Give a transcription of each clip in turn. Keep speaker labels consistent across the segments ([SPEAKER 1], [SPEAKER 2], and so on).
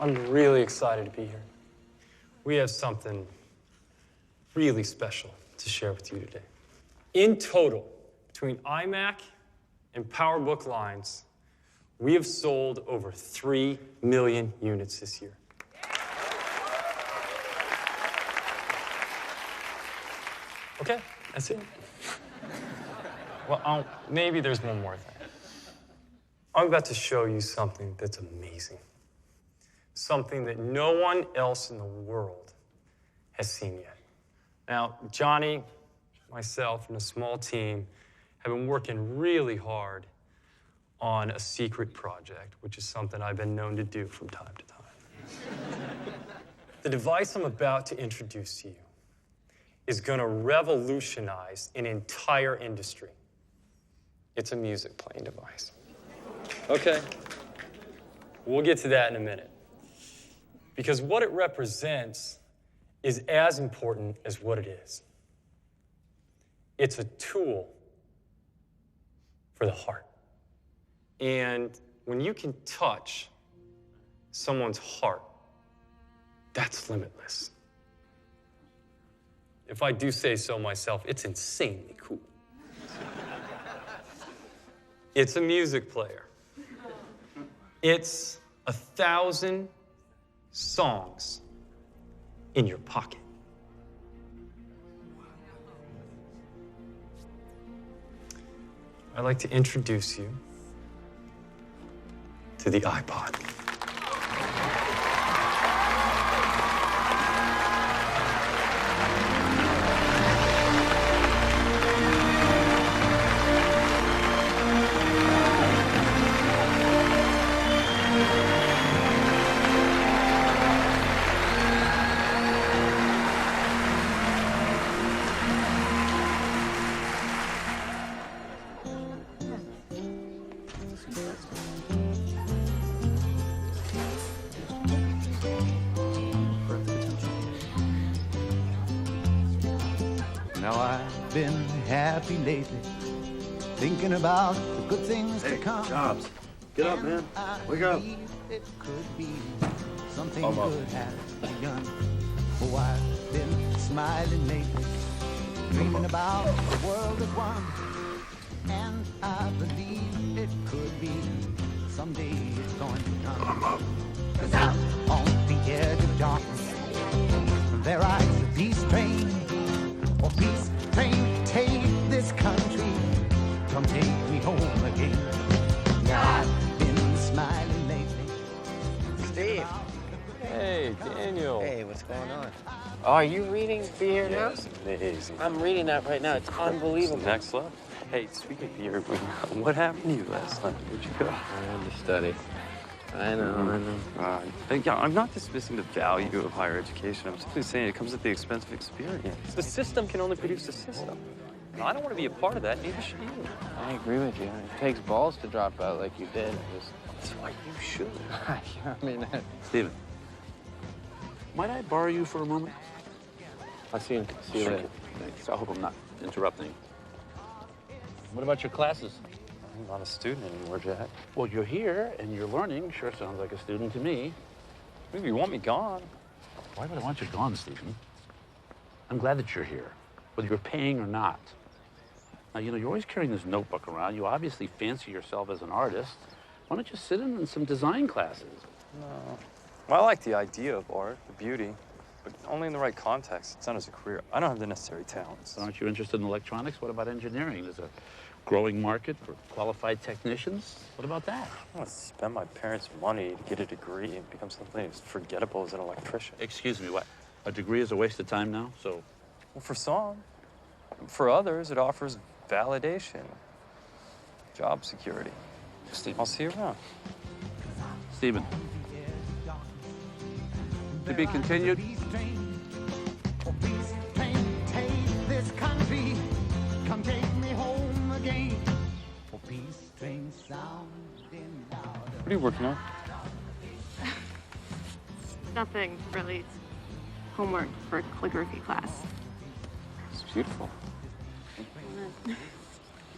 [SPEAKER 1] I'm really excited to be here. We have something really special to share with you today. In total, between iMac and PowerBook lines, we have sold over 3 million units this year. Okay, that's it. Well, maybe there's one more thing. I'm about to show you something that's amazing. Something that no one else in the world has seen yet. Now, Johnny, myself, and a small team have been working really hard on a secret project, which is something I've been known to do from time to time. The device I'm about to introduce to you is going to revolutionize an entire industry. It's a music playing device. Okay, we'll get to that in a minute. Because what it represents is as important as what it is. It's a tool for the heart. And when you can touch someone's heart, that's limitless. If I do say so myself, it's insanely cool. It's a music player. It's 1,000 songs in your pocket. I'd like to introduce you to the iPod.
[SPEAKER 2] Now I've been happy lately, thinking about the good things to come.
[SPEAKER 3] Jobs, get up, man. Wake up.
[SPEAKER 2] It could be something good has begun. Oh, I've been smiling lately, dreaming about the world at one. And I believe it could be someday it's going to come. 'Cause out on the edge of darkness, there rides a peace train. Oh, peace train, take this country, come take me home again. Now I've been smiling lately.
[SPEAKER 4] Steve.
[SPEAKER 1] Hey, Daniel.
[SPEAKER 4] Hey, what's going on? Oh, are you reading Be Here Now?
[SPEAKER 1] Yes, amazing.
[SPEAKER 4] I'm reading that right now. It's unbelievable.
[SPEAKER 1] Next level. Hey, speaking of beer, what happened to you last night? Where'd you go?
[SPEAKER 4] I had to study. I know.
[SPEAKER 1] Yeah, I'm not dismissing the value of higher education. I'm simply saying it comes at the expense of experience. The system can only produce the system. And I don't want to be a part of that, neither should you.
[SPEAKER 4] I agree with you. It takes balls to drop out like you did.
[SPEAKER 1] That's why you should.
[SPEAKER 4] I mean,
[SPEAKER 3] Steven, might I borrow you for a moment?
[SPEAKER 4] I'll see you later.
[SPEAKER 3] Thanks. I hope I'm not interrupting. What about your classes?
[SPEAKER 1] I'm not a student anymore, Jack.
[SPEAKER 3] Well, you're here and you're learning. Sure sounds like a student to me.
[SPEAKER 1] Maybe you want me gone.
[SPEAKER 3] Why would I want you gone, Stephen? I'm glad that you're here, whether you're paying or not. Now, you know, you're always carrying this notebook around. You obviously fancy yourself as an artist. Why don't you sit in some design classes?
[SPEAKER 1] No. Well, I like the idea of art, the beauty, but only in the right context. It's not as a career. I don't have the necessary talents.
[SPEAKER 3] Aren't you interested in electronics? What about engineering? There's a growing market for qualified technicians. What about that?
[SPEAKER 1] I want to spend my parents' money to get a degree and become something as forgettable as an electrician.
[SPEAKER 3] Excuse me, what? A degree is a waste of time now, so?
[SPEAKER 1] Well, for some. For others, it offers validation, job security.
[SPEAKER 3] Stephen.
[SPEAKER 1] I'll see you around.
[SPEAKER 3] Stephen. To be continued.
[SPEAKER 2] Oh, peace train, take this country, come take me home again. Oh, peace train sounding louder.
[SPEAKER 1] What are you working on?
[SPEAKER 5] Nothing, really. It's homework for calligraphy class.
[SPEAKER 1] It's beautiful.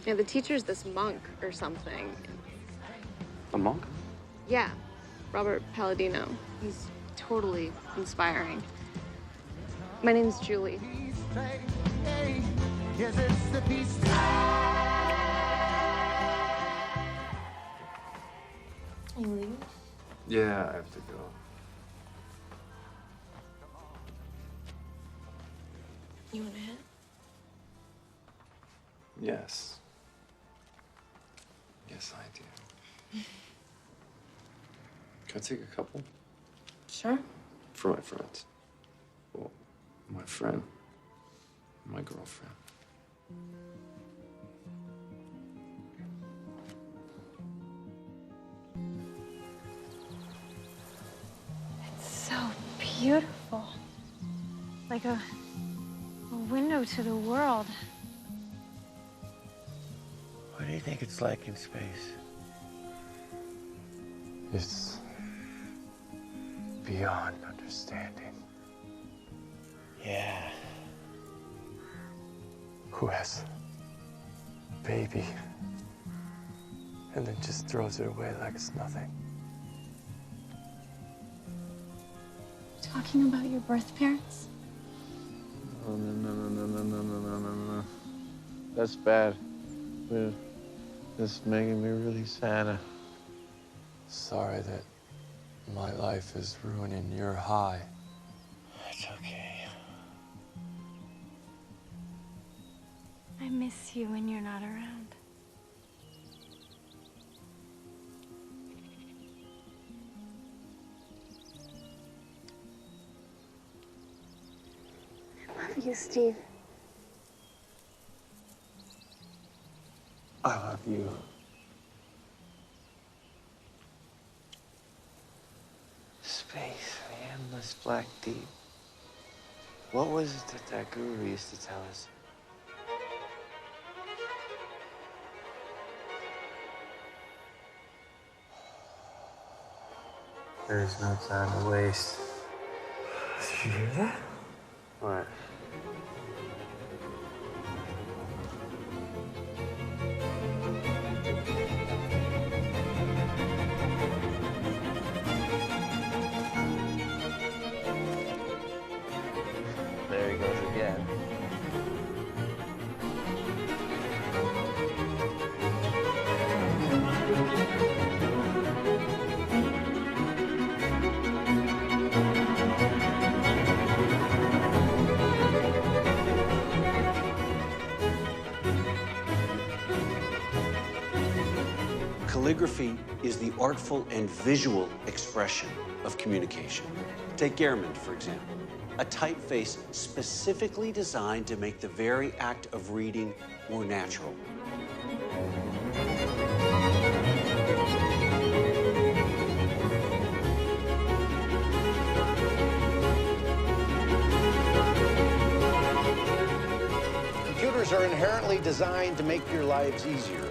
[SPEAKER 5] Yeah, the teacher's this monk or something.
[SPEAKER 1] A monk?
[SPEAKER 5] Yeah, Robert Palladino. He's totally inspiring. My name's Julie.
[SPEAKER 2] Yes, it's the peace.
[SPEAKER 5] Are you leaving?
[SPEAKER 6] Yeah, I have to go.
[SPEAKER 5] You want to hit?
[SPEAKER 6] Yes. Yes, I do. Can I take a couple?
[SPEAKER 5] Sure.
[SPEAKER 6] For my friends. Well, my friend. My girlfriend.
[SPEAKER 7] So beautiful. Like a window to the world.
[SPEAKER 8] What do you think it's like in space?
[SPEAKER 6] It's beyond understanding.
[SPEAKER 8] Yeah.
[SPEAKER 6] Who has a baby and then just throws it away like it's nothing?
[SPEAKER 7] Talking about your birth parents?
[SPEAKER 4] Oh, no. That's bad. It's making me really sad.
[SPEAKER 6] Sorry that my life is ruining your high.
[SPEAKER 8] It's okay.
[SPEAKER 7] I miss you when you're not around.
[SPEAKER 5] I love you, Steve.
[SPEAKER 6] I love you.
[SPEAKER 8] Space, the endless black deep. What was it that guru used to tell us? There's no time to waste.
[SPEAKER 6] Did you hear that?
[SPEAKER 8] What? There he goes again.
[SPEAKER 9] Calligraphy is the artful and visual expression of communication. Take Gehrman, for example, a typeface specifically designed to make the very act of reading more natural.
[SPEAKER 10] Computers are inherently designed to make your lives easier.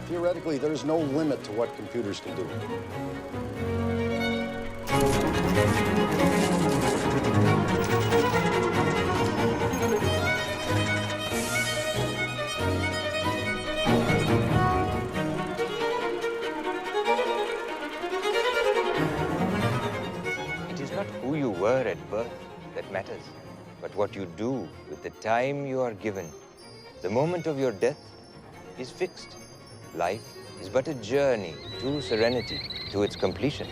[SPEAKER 10] Theoretically, there's no limit to what computers can do.
[SPEAKER 11] It is not who you were at birth that matters, but what you do with the time you are given. The moment of your death is fixed. Life is but a journey to serenity, to its completion.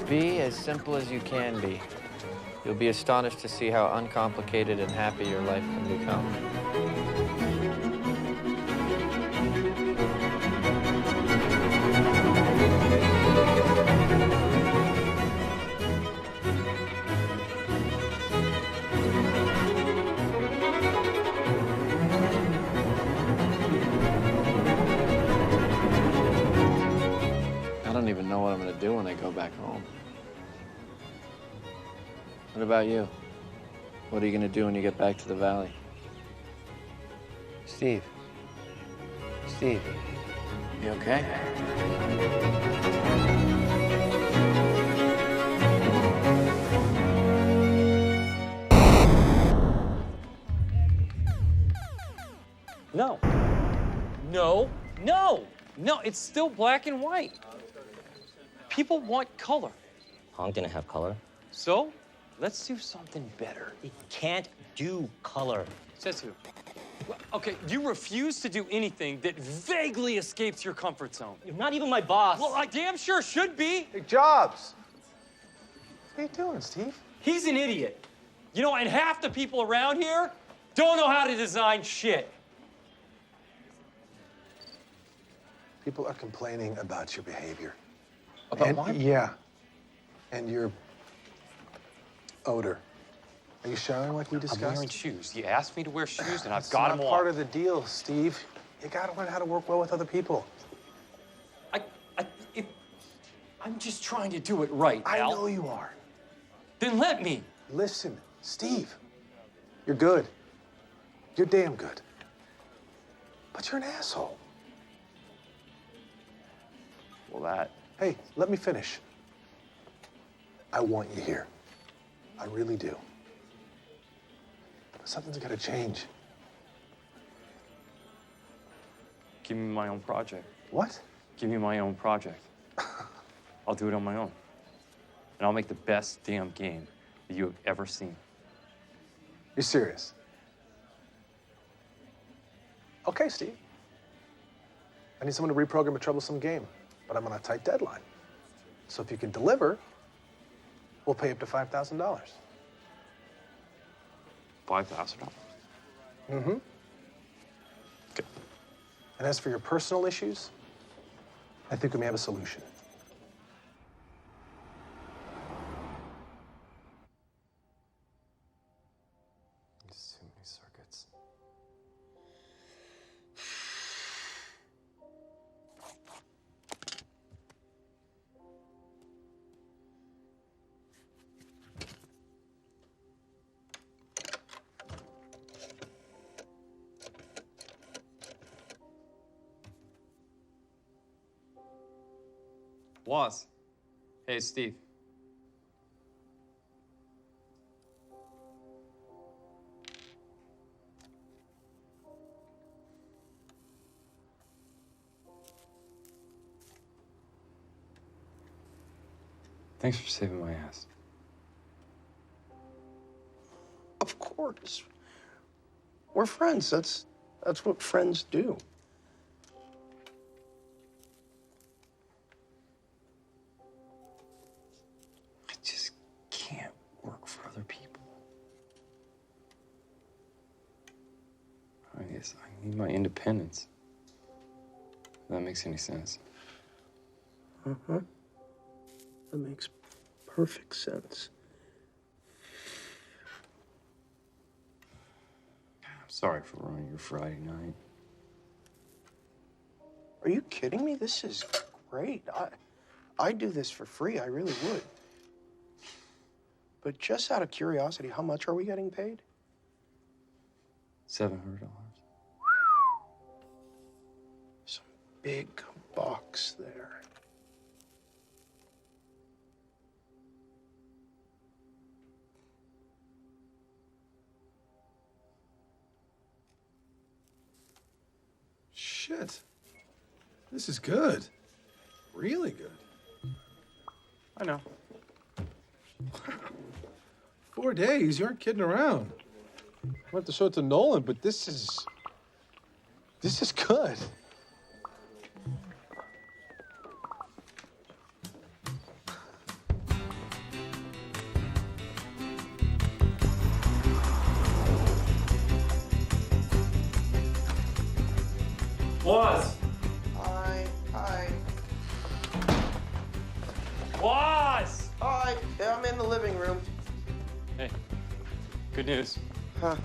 [SPEAKER 4] Be as simple as you can be. You'll be astonished to see how uncomplicated and happy your life can become. I don't even know what I'm going to do when I go back home. What about you? What are you going to do when you get back to the valley?
[SPEAKER 8] Steve. Steve. You okay?
[SPEAKER 1] No. No, no, no, it's still black and white. People want color.
[SPEAKER 12] Pong didn't have color.
[SPEAKER 1] So, let's do something better.
[SPEAKER 12] It can't do color.
[SPEAKER 1] Says who? Well, okay, you refuse to do anything that vaguely escapes your comfort zone.
[SPEAKER 12] You're not even my boss.
[SPEAKER 1] Well, I damn sure should be.
[SPEAKER 10] Hey, Jobs. What are you doing, Steve?
[SPEAKER 1] He's an idiot. You know, and half the people around here don't know how to design shit.
[SPEAKER 10] People are complaining about your behavior.
[SPEAKER 1] About mine?
[SPEAKER 10] Yeah. And your odor. Are you showering like we discussed?
[SPEAKER 1] I'm wearing shoes. You asked me to wear shoes, and I've
[SPEAKER 10] It's
[SPEAKER 1] got
[SPEAKER 10] not
[SPEAKER 1] them on.
[SPEAKER 10] part of the deal, Steve. You gotta learn how to work well with other people.
[SPEAKER 1] I'm just trying to do it right, Al.
[SPEAKER 10] I know you are.
[SPEAKER 1] Then let me.
[SPEAKER 10] Listen, Steve. You're good. You're damn good. But you're an asshole.
[SPEAKER 1] Well, that.
[SPEAKER 10] Hey, let me finish. I want you here. I really do. But something's gotta change.
[SPEAKER 1] Give me my own project.
[SPEAKER 10] What?
[SPEAKER 1] Give me my own project. I'll do it on my own. And I'll make the best damn game that you have ever seen.
[SPEAKER 10] You're serious? Okay, Steve. I need someone to reprogram a troublesome game, but I'm on a tight deadline. So if you can deliver, we'll pay up to $5,000.
[SPEAKER 1] $5,000.
[SPEAKER 10] Mm-hmm.
[SPEAKER 1] Okay.
[SPEAKER 10] And as for your personal issues, I think we may have a solution.
[SPEAKER 6] There's too many circuits.
[SPEAKER 1] Was. Hey, Steve. Thanks for saving my ass.
[SPEAKER 13] Of course. We're friends. That's what friends do.
[SPEAKER 1] I just can't work for other people. I guess I need my independence. If that makes any sense.
[SPEAKER 13] Uh-huh. That makes perfect sense.
[SPEAKER 1] I'm sorry for ruining your Friday night.
[SPEAKER 13] Are you kidding me? This is great. I'd do this for free. I really would. But just out of curiosity, how much are we getting paid?
[SPEAKER 1] $700.
[SPEAKER 13] Some big box there.
[SPEAKER 10] Shit. This is good. Really good.
[SPEAKER 1] I know.
[SPEAKER 10] 4 days? You aren't kidding around. I went to show it to Nolan, but this is good.
[SPEAKER 1] Was.
[SPEAKER 13] Hi.
[SPEAKER 1] Was.
[SPEAKER 13] Hi. Yeah, I'm in the living room.
[SPEAKER 1] Hey, good news.
[SPEAKER 13] Huh.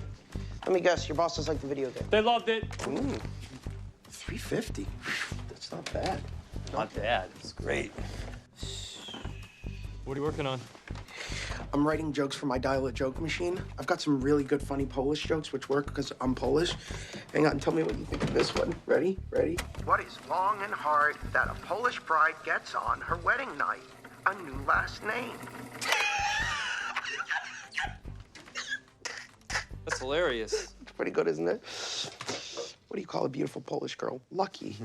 [SPEAKER 13] Let me guess, your bosses like the video game.
[SPEAKER 1] They loved it.
[SPEAKER 13] $350. That's not bad.
[SPEAKER 1] Not bad. It's great. What are you working on?
[SPEAKER 13] I'm writing jokes for my dial-a-joke machine. I've got some really good, funny Polish jokes, which work because I'm Polish. Hang on, tell me what you think of this one. Ready?
[SPEAKER 14] What is long and hard that a Polish bride gets on her wedding night? A new last name.
[SPEAKER 1] That's hilarious.
[SPEAKER 13] It's pretty good, isn't it? What do you call a beautiful Polish girl? Lucky.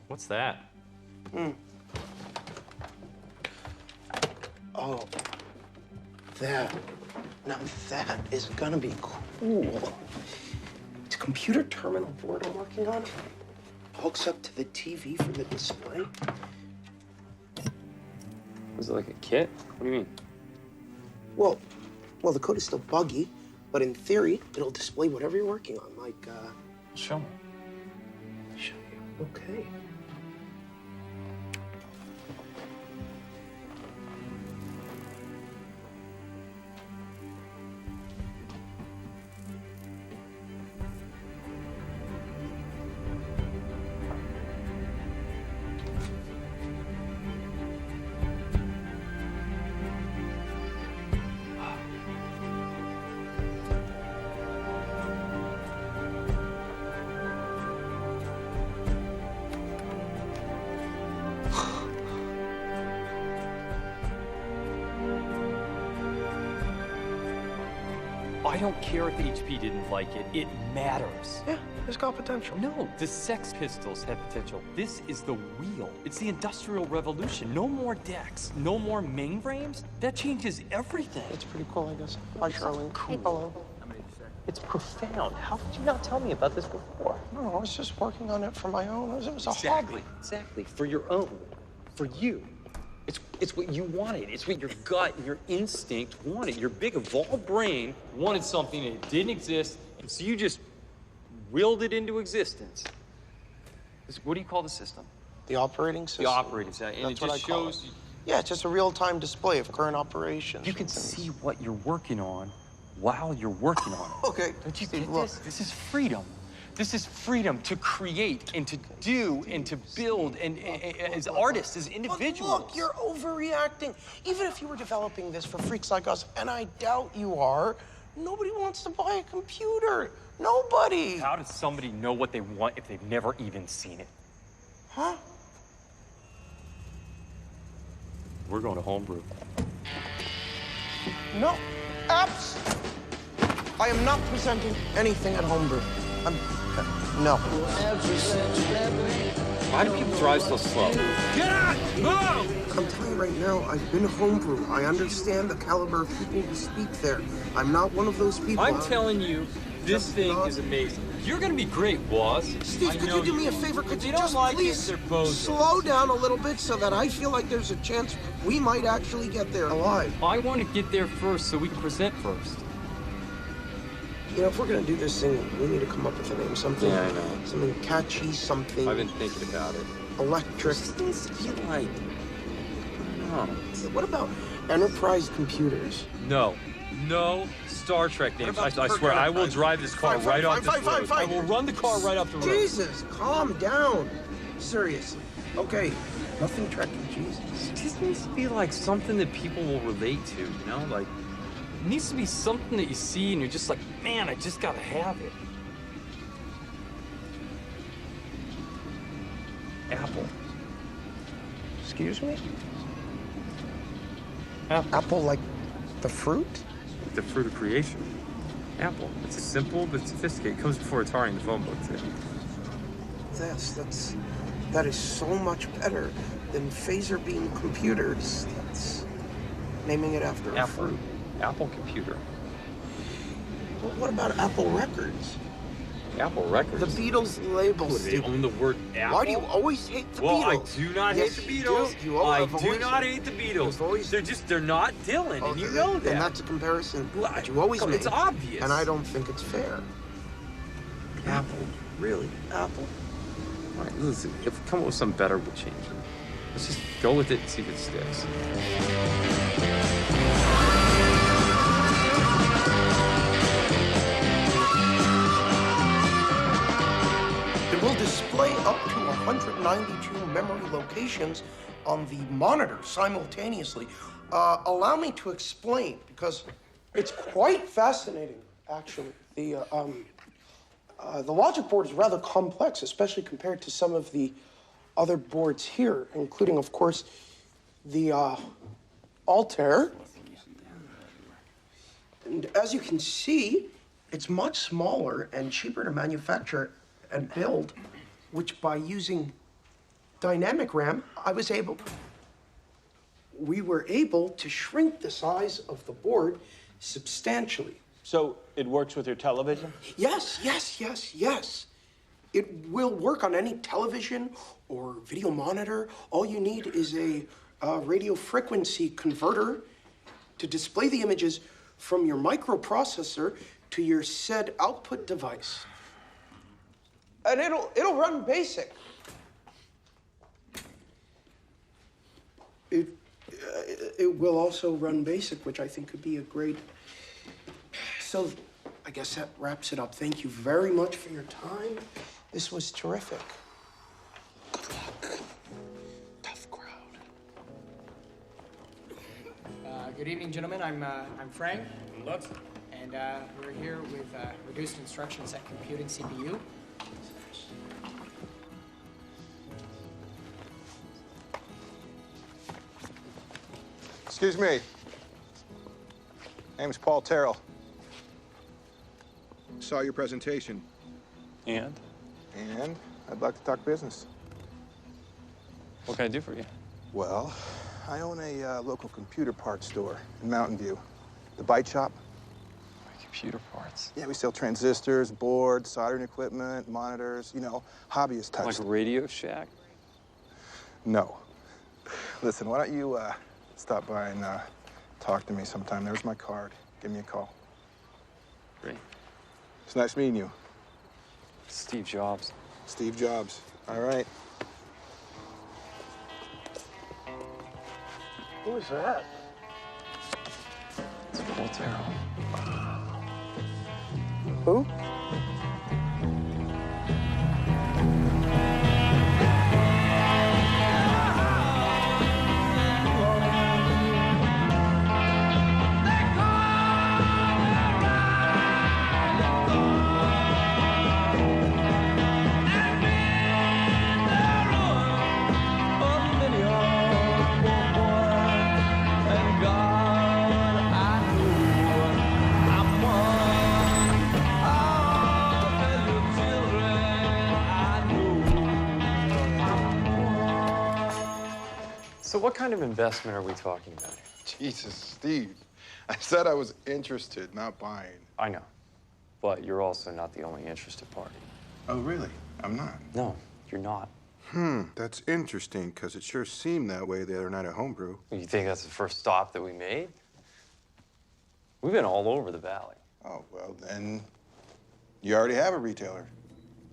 [SPEAKER 15] What's that?
[SPEAKER 13] Oh, that. Now that is gonna be cool. It's a computer terminal board I'm working on. Hooks up to the TV for the display.
[SPEAKER 15] Was it like a kit? What do you mean?
[SPEAKER 13] Well, the code is still buggy, but in theory, it'll display whatever you're working on, like,
[SPEAKER 15] Show me.
[SPEAKER 13] Show you. Okay.
[SPEAKER 15] I don't care if HP didn't like it. It matters.
[SPEAKER 13] Yeah, it's got potential.
[SPEAKER 15] No, the Sex Pistols have potential. This is the wheel. It's the Industrial Revolution. No more decks, no more mainframes. That changes everything.
[SPEAKER 13] It's pretty cool, I guess. Hi, Charlene.
[SPEAKER 15] Cool.
[SPEAKER 13] Hello.
[SPEAKER 15] It's profound. How could you not tell me about this before?
[SPEAKER 13] No, I was just working on it for my own. It was a hobby.
[SPEAKER 15] Exactly. For your own. For you. It's what you wanted. It's what your gut, your instinct wanted. Your big evolved brain wanted something and it didn't exist, and so you just willed it into existence. What do you call the system?
[SPEAKER 13] The operating system.
[SPEAKER 15] The operating system. And
[SPEAKER 13] That's
[SPEAKER 15] it
[SPEAKER 13] what
[SPEAKER 15] just
[SPEAKER 13] I call
[SPEAKER 15] shows
[SPEAKER 13] it. Yeah, it's just a real-time display of current operations.
[SPEAKER 15] you can see what you're working on while you're working on it.
[SPEAKER 13] Okay.
[SPEAKER 15] Don't you
[SPEAKER 13] Steve,
[SPEAKER 15] get
[SPEAKER 13] look.
[SPEAKER 15] this? This is freedom. This is freedom to create and to do and to build and as artists, as individuals.
[SPEAKER 13] But look, you're overreacting. Even if you were developing this for freaks like us, and I doubt you are, nobody wants to buy a computer. Nobody.
[SPEAKER 15] How does somebody know what they want if they've never even seen it?
[SPEAKER 13] Huh?
[SPEAKER 15] We're going to homebrew.
[SPEAKER 13] No. Apps. I am not presenting anything at homebrew. No.
[SPEAKER 15] Why do people drive so slow?
[SPEAKER 13] Get out! Move! I'm telling you right now, I've been homebrew. I understand the caliber of people who speak there. I'm not one of those people.
[SPEAKER 15] I'm telling you, this thing is amazing. You're gonna be great, Woz.
[SPEAKER 13] Steve, could you do me a favor? Could you just please slow down a little bit so that I feel like there's a chance we might actually get there alive?
[SPEAKER 15] I want to get there first so we can present first.
[SPEAKER 13] You know, if we're gonna do this thing, we need to come up with a name. Something,
[SPEAKER 15] Yeah, I know.
[SPEAKER 13] something catchy, something
[SPEAKER 15] I've been thinking about it.
[SPEAKER 13] electric.
[SPEAKER 15] It needs to be like, I don't know.
[SPEAKER 13] What about enterprise computers?
[SPEAKER 15] No Star Trek names. I swear, I will drive this car right off this road. I will run the car right off the road.
[SPEAKER 13] Jesus, calm down. Seriously. Okay, nothing Trekkie, Jesus.
[SPEAKER 15] It just needs to be like something that people will relate to, you know? Like, it needs to be something that you see and you're just like, man, I just gotta have it. Apple.
[SPEAKER 13] Excuse me?
[SPEAKER 15] Apple.
[SPEAKER 13] Apple like the fruit?
[SPEAKER 15] The fruit of creation. Apple. It's simple but sophisticated. It comes before Atari in the phone book, too.
[SPEAKER 13] That is so much better than phaser beam computers. That's naming it after a
[SPEAKER 15] Apple.
[SPEAKER 13] fruit.
[SPEAKER 15] Apple computer.
[SPEAKER 13] Well, what about Apple Records?
[SPEAKER 15] Apple Records.
[SPEAKER 13] The Beatles label,
[SPEAKER 15] They
[SPEAKER 13] Steve.
[SPEAKER 15] own the word Apple.
[SPEAKER 13] Why do you always hate the
[SPEAKER 15] Well,
[SPEAKER 13] Beatles?
[SPEAKER 15] I do not
[SPEAKER 13] Yes,
[SPEAKER 15] hate the
[SPEAKER 13] you
[SPEAKER 15] Beatles.
[SPEAKER 13] do. You
[SPEAKER 15] I
[SPEAKER 13] have
[SPEAKER 15] do
[SPEAKER 13] always
[SPEAKER 15] not
[SPEAKER 13] said-
[SPEAKER 15] hate the Beatles.
[SPEAKER 13] You've always-
[SPEAKER 15] They're not Dylan, and you know that.
[SPEAKER 13] And that's a comparison
[SPEAKER 15] Well,
[SPEAKER 13] that you always
[SPEAKER 15] come,
[SPEAKER 13] make.
[SPEAKER 15] it's obvious.
[SPEAKER 13] And I don't think it's fair.
[SPEAKER 15] Apple.
[SPEAKER 13] Really? Apple?
[SPEAKER 15] All right, listen, if we come up with something better, we'll change it. Let's just go with it and see if it sticks.
[SPEAKER 13] It will display up to 192 memory locations on the monitor simultaneously. Allow me to explain, because it's quite fascinating, actually. The logic board is rather complex, especially compared to some of the other boards here, including, of course, the Altair. And as you can see, it's much smaller and cheaper to manufacture and build, which by using dynamic RAM, we were able to shrink the size of the board substantially.
[SPEAKER 16] So it works with your television?
[SPEAKER 13] Yes, yes, yes, yes. It will work on any television or video monitor. All you need is a radio frequency converter to display the images from your microprocessor to your said output device. And it'll run BASIC. It will also run BASIC, which I think could be a great... So I guess that wraps it up. Thank you very much for your time. This was terrific. Good luck. Tough crowd.
[SPEAKER 17] Good evening, gentlemen. I'm Frank. And we're here with reduced instruction set computing CPU.
[SPEAKER 18] Excuse me. Name's Paul Terrell. Saw your presentation.
[SPEAKER 1] And?
[SPEAKER 18] And I'd like to talk business.
[SPEAKER 1] What can I do for you?
[SPEAKER 18] Well, I own a local computer parts store in Mountain View. The Bite Shop.
[SPEAKER 1] Computer parts?
[SPEAKER 18] Yeah, we sell transistors, boards, soldering equipment, monitors, you know, hobbyist type
[SPEAKER 1] Like
[SPEAKER 18] stuff.
[SPEAKER 1] Radio Shack?
[SPEAKER 18] No. Listen, why don't you stop by and talk to me sometime? There's my card. Give me a call.
[SPEAKER 1] Great.
[SPEAKER 18] It's nice meeting you.
[SPEAKER 1] Steve Jobs.
[SPEAKER 18] Steve Jobs. All right.
[SPEAKER 13] Who is that?
[SPEAKER 1] It's Paul Terrell.
[SPEAKER 18] Who?
[SPEAKER 1] So what kind of investment are we talking about here?
[SPEAKER 18] Jesus, Steve. I said I was interested, not buying.
[SPEAKER 1] I know, but you're also not the only interested party.
[SPEAKER 18] Oh, really? I'm not?
[SPEAKER 1] No, you're not.
[SPEAKER 18] That's interesting, because it sure seemed that way the other night at Homebrew.
[SPEAKER 1] You think that's the first stop that we made? We've been all over the valley.
[SPEAKER 18] Oh, well, then you already have a retailer.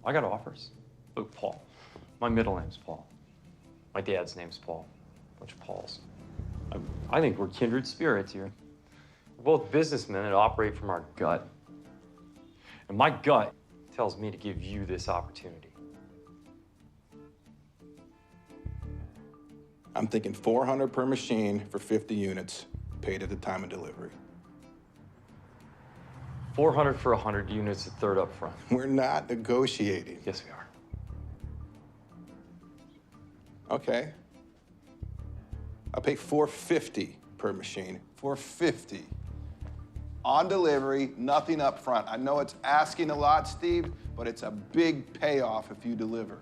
[SPEAKER 1] I got offers. Look, Paul. My middle name's Paul. My dad's name's Paul. Bunch of Pauls. I think we're kindred spirits here. We're both businessmen that operate from our gut. And my gut tells me to give you this opportunity.
[SPEAKER 18] I'm thinking $400 per machine for 50 units, paid at the time of delivery.
[SPEAKER 1] 400 for 100 units, a third up front.
[SPEAKER 18] We're not negotiating.
[SPEAKER 1] Yes, we are.
[SPEAKER 18] Okay. I'll pay $450 per machine. $450. On delivery, nothing up front. I know it's asking a lot, Steve, but it's a big payoff if you deliver.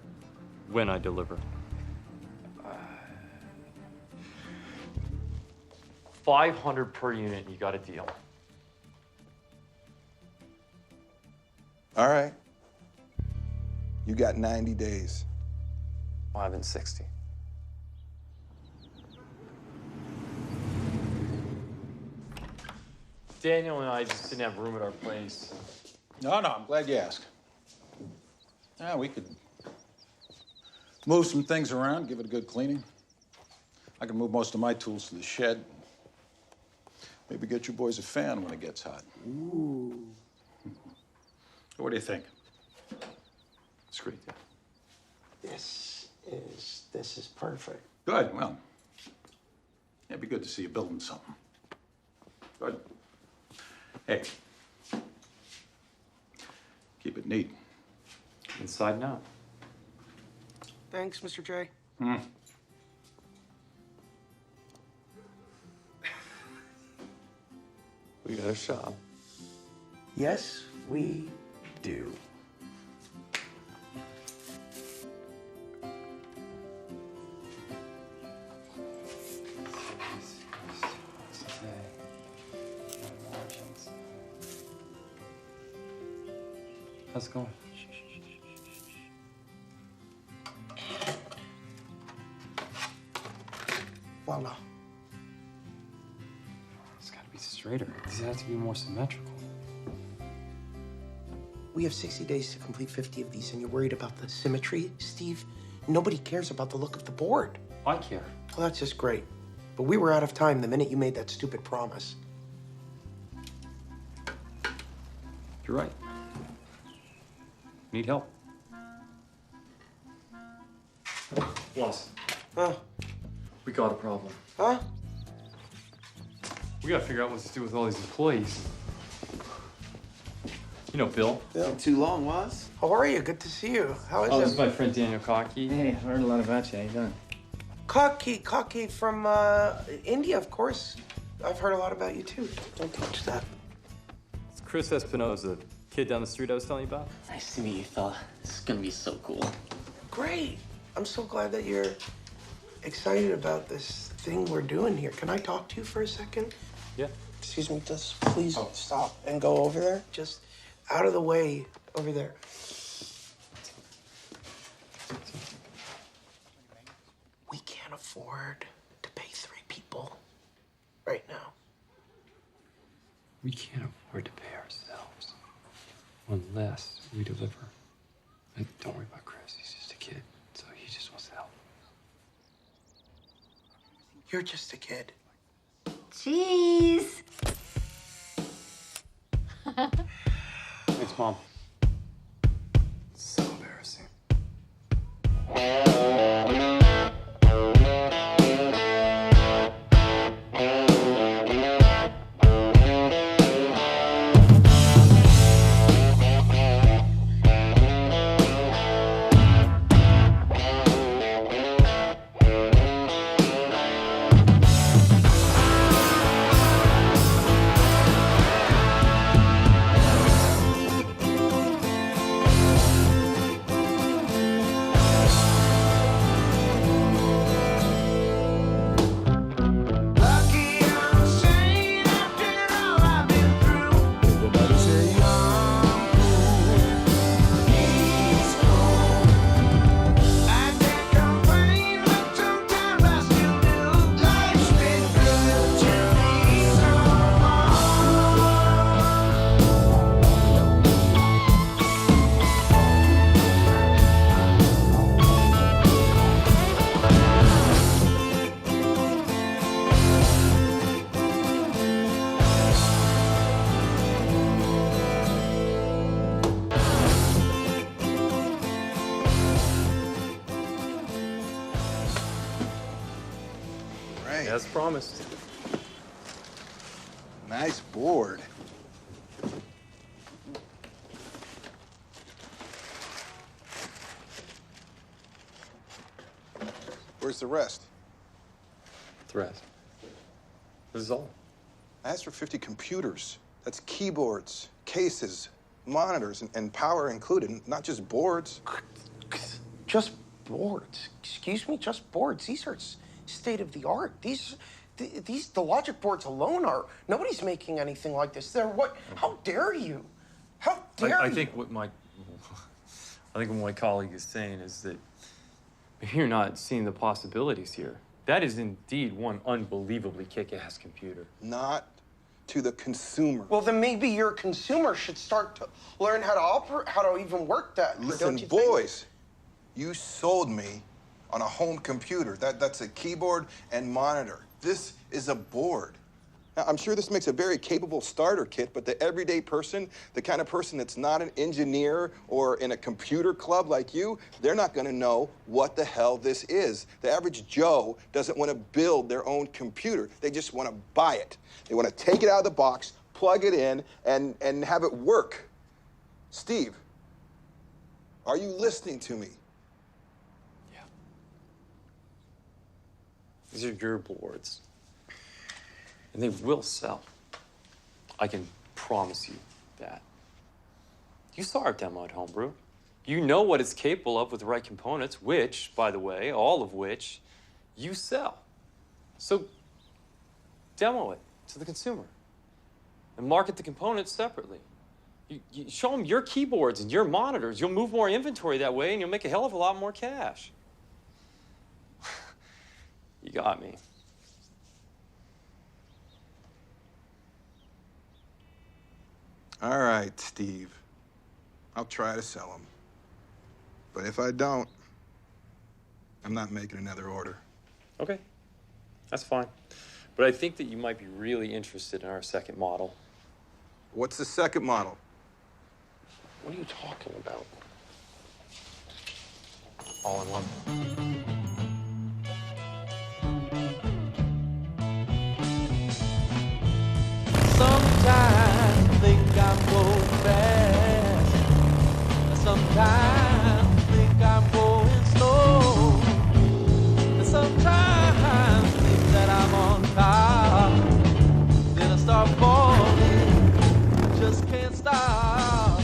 [SPEAKER 1] When I deliver. 500 per unit, you got a deal.
[SPEAKER 18] All right. You got 90 days.
[SPEAKER 1] Well, I've been 60. Daniel and I just didn't have room at our place.
[SPEAKER 19] No, I'm glad you asked. Yeah, we could move some things around, give it a good cleaning. I can move most of my tools to the shed. Maybe get you boys a fan when it gets hot.
[SPEAKER 13] Ooh.
[SPEAKER 19] What do you think?
[SPEAKER 1] It's great, yeah.
[SPEAKER 13] This is perfect.
[SPEAKER 19] Good, well, it'd be good to see you building something. Good. Hey, keep it neat.
[SPEAKER 1] Inside and out.
[SPEAKER 13] Thanks, Mr. J.
[SPEAKER 18] We
[SPEAKER 6] We got a shop.
[SPEAKER 13] Yes, we do.
[SPEAKER 1] How's it going?
[SPEAKER 13] Voila.
[SPEAKER 1] It's got to be straighter. These have to be more symmetrical.
[SPEAKER 13] We have 60 days to complete 50 of these, and you're worried about the symmetry, Steve? Nobody cares about the look of the board.
[SPEAKER 1] I care.
[SPEAKER 13] Well, that's just great. But we were out of time the minute you made that stupid promise.
[SPEAKER 1] You're right. Need help. Boss.
[SPEAKER 13] Huh?
[SPEAKER 1] We got a problem.
[SPEAKER 13] Huh?
[SPEAKER 1] We gotta figure out what to do with all these employees. You know Bill.
[SPEAKER 8] Been too long, was?
[SPEAKER 13] How are you? Good to see you. How is
[SPEAKER 1] Oh,
[SPEAKER 13] it?
[SPEAKER 1] this is my friend Daniel Cocky.
[SPEAKER 12] Hey, I've heard a lot about you. How you doing?
[SPEAKER 13] Cocky from India, of course. I've heard a lot about you too. Don't touch that.
[SPEAKER 1] It's Chris Espinosa, kid down the street I was telling you about.
[SPEAKER 12] Nice to meet you, fella. This is gonna be so cool.
[SPEAKER 13] Great. I'm so glad that you're excited about this thing we're doing here. Can I talk to you for a second?
[SPEAKER 1] Yeah.
[SPEAKER 13] Excuse me, just please stop and go over there. Just out of the way over there. We can't afford to pay 3 people right now.
[SPEAKER 1] We can't afford to pay ourselves unless we deliver. And don't worry about Chris. He's just a kid, so he just wants to help.
[SPEAKER 13] You're just a kid.
[SPEAKER 7] Cheese.
[SPEAKER 1] Thanks, Mom. So embarrassing.
[SPEAKER 18] Right.
[SPEAKER 1] As promised.
[SPEAKER 18] Nice board. Where's the rest?
[SPEAKER 1] The rest. This is all.
[SPEAKER 18] I asked for 50 computers. That's keyboards, cases, monitors, and power included, not just boards.
[SPEAKER 13] Just boards. Excuse me, just boards. These are state of the art. The logic boards alone are. Nobody's making anything like this. They're what? How dare you? How dare you?
[SPEAKER 1] I think what my colleague is saying is that maybe you're not seeing the possibilities here. That is indeed one unbelievably kick-ass computer.
[SPEAKER 18] Not to the consumer.
[SPEAKER 13] Well, then maybe your consumer should start to learn how to operate, how to even work that.
[SPEAKER 18] Listen,
[SPEAKER 13] don't you
[SPEAKER 18] boys, you sold me on a home computer. That's a keyboard and monitor. This is a board. Now, I'm sure this makes a very capable starter kit, but the everyday person, the kind of person that's not an engineer or in a computer club like you, they're not gonna know what the hell this is. The average Joe doesn't want to build their own computer. They just want to buy it. They want to take it out of the box, plug it in, and have it work. Steve, are you listening to me?
[SPEAKER 1] These are your boards. And they will sell.
[SPEAKER 15] I can promise you that. You saw our demo at Homebrew. You know what it's capable of with the right components, which, by the way, all of which you sell. So demo it to the consumer and market the components separately. You show them your keyboards and your monitors. You'll move more inventory that way, and you'll make a hell of a lot more cash. You got me.
[SPEAKER 18] All right, Steve. I'll try to sell them. But if I don't, I'm not making another order.
[SPEAKER 15] Okay, that's fine. But I think that you might be really interested in our second model.
[SPEAKER 18] What's the second model?
[SPEAKER 15] What are you talking about? All in one.
[SPEAKER 2] Sometimes think I'm going fast. Sometimes think I'm going slow. Sometimes think that I'm on top. Then I start falling, just can't stop.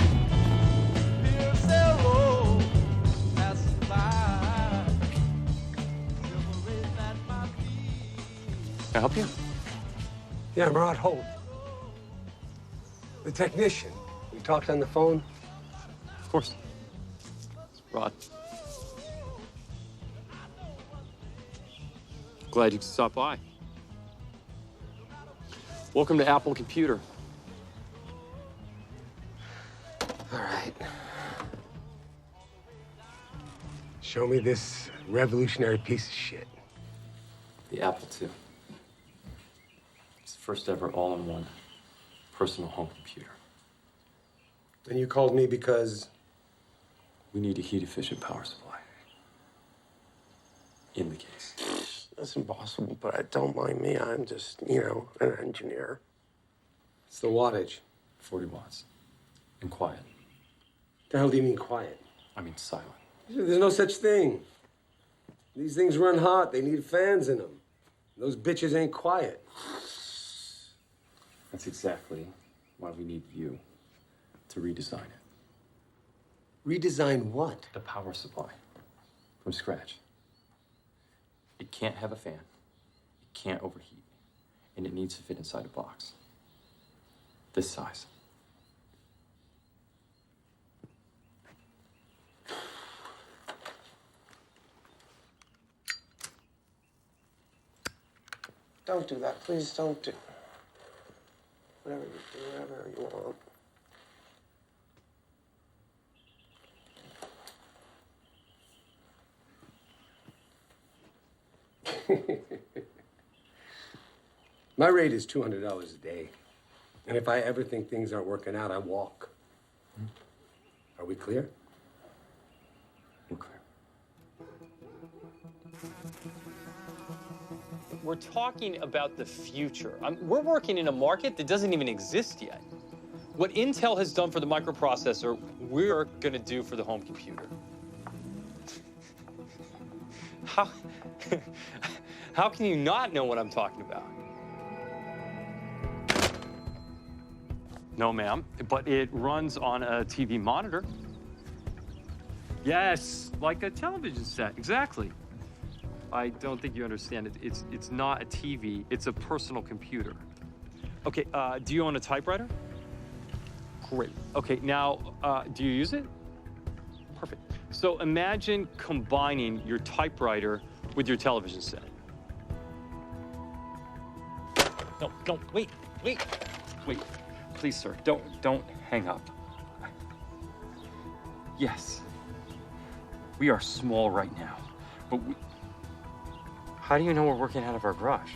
[SPEAKER 2] Here's Sarah passing by. Shivering at my feet.
[SPEAKER 15] Can I help you?
[SPEAKER 6] Yeah, I'm Rod Holt. The technician. We talked on the phone.
[SPEAKER 15] Of course. Rod. Glad you could stop by. Welcome to Apple Computer.
[SPEAKER 6] All right. Show me this revolutionary piece of shit.
[SPEAKER 15] The Apple II. It's the first ever all-in-one personal home computer.
[SPEAKER 6] And you called me because?
[SPEAKER 15] We need a heat-efficient power supply. In the case.
[SPEAKER 6] That's impossible, but don't mind me. I'm just, an engineer. It's the wattage.
[SPEAKER 15] 40 watts. And quiet.
[SPEAKER 6] The hell do you mean quiet?
[SPEAKER 15] I mean silent.
[SPEAKER 6] There's no such thing. These things run hot. They need fans in them. Those bitches ain't quiet.
[SPEAKER 15] That's exactly why we need you to redesign it.
[SPEAKER 6] Redesign what?
[SPEAKER 15] The power supply. From scratch. It can't have a fan. It can't overheat. And it needs to fit inside a box. This size.
[SPEAKER 6] Don't do that. Please don't do. Whatever you want. My rate is $200 a day. And if I ever think things aren't working out, I walk. Are we clear?
[SPEAKER 15] We're clear. We're talking about the future. We're working in a market that doesn't even exist yet. What Intel has done for the microprocessor, we're going to do for the home computer. How can you not know what I'm talking about? No, ma'am, but it runs on a TV monitor. Yes, like a television set, exactly. I don't think you understand it. It's not a TV, it's a personal computer. Okay, do you own a typewriter? Great. Okay, now, do you use it? Perfect. So imagine combining your typewriter with your television set. No, wait. Please, sir, don't hang up. Yes, we are small right now, but how do you know we're working out of our garage?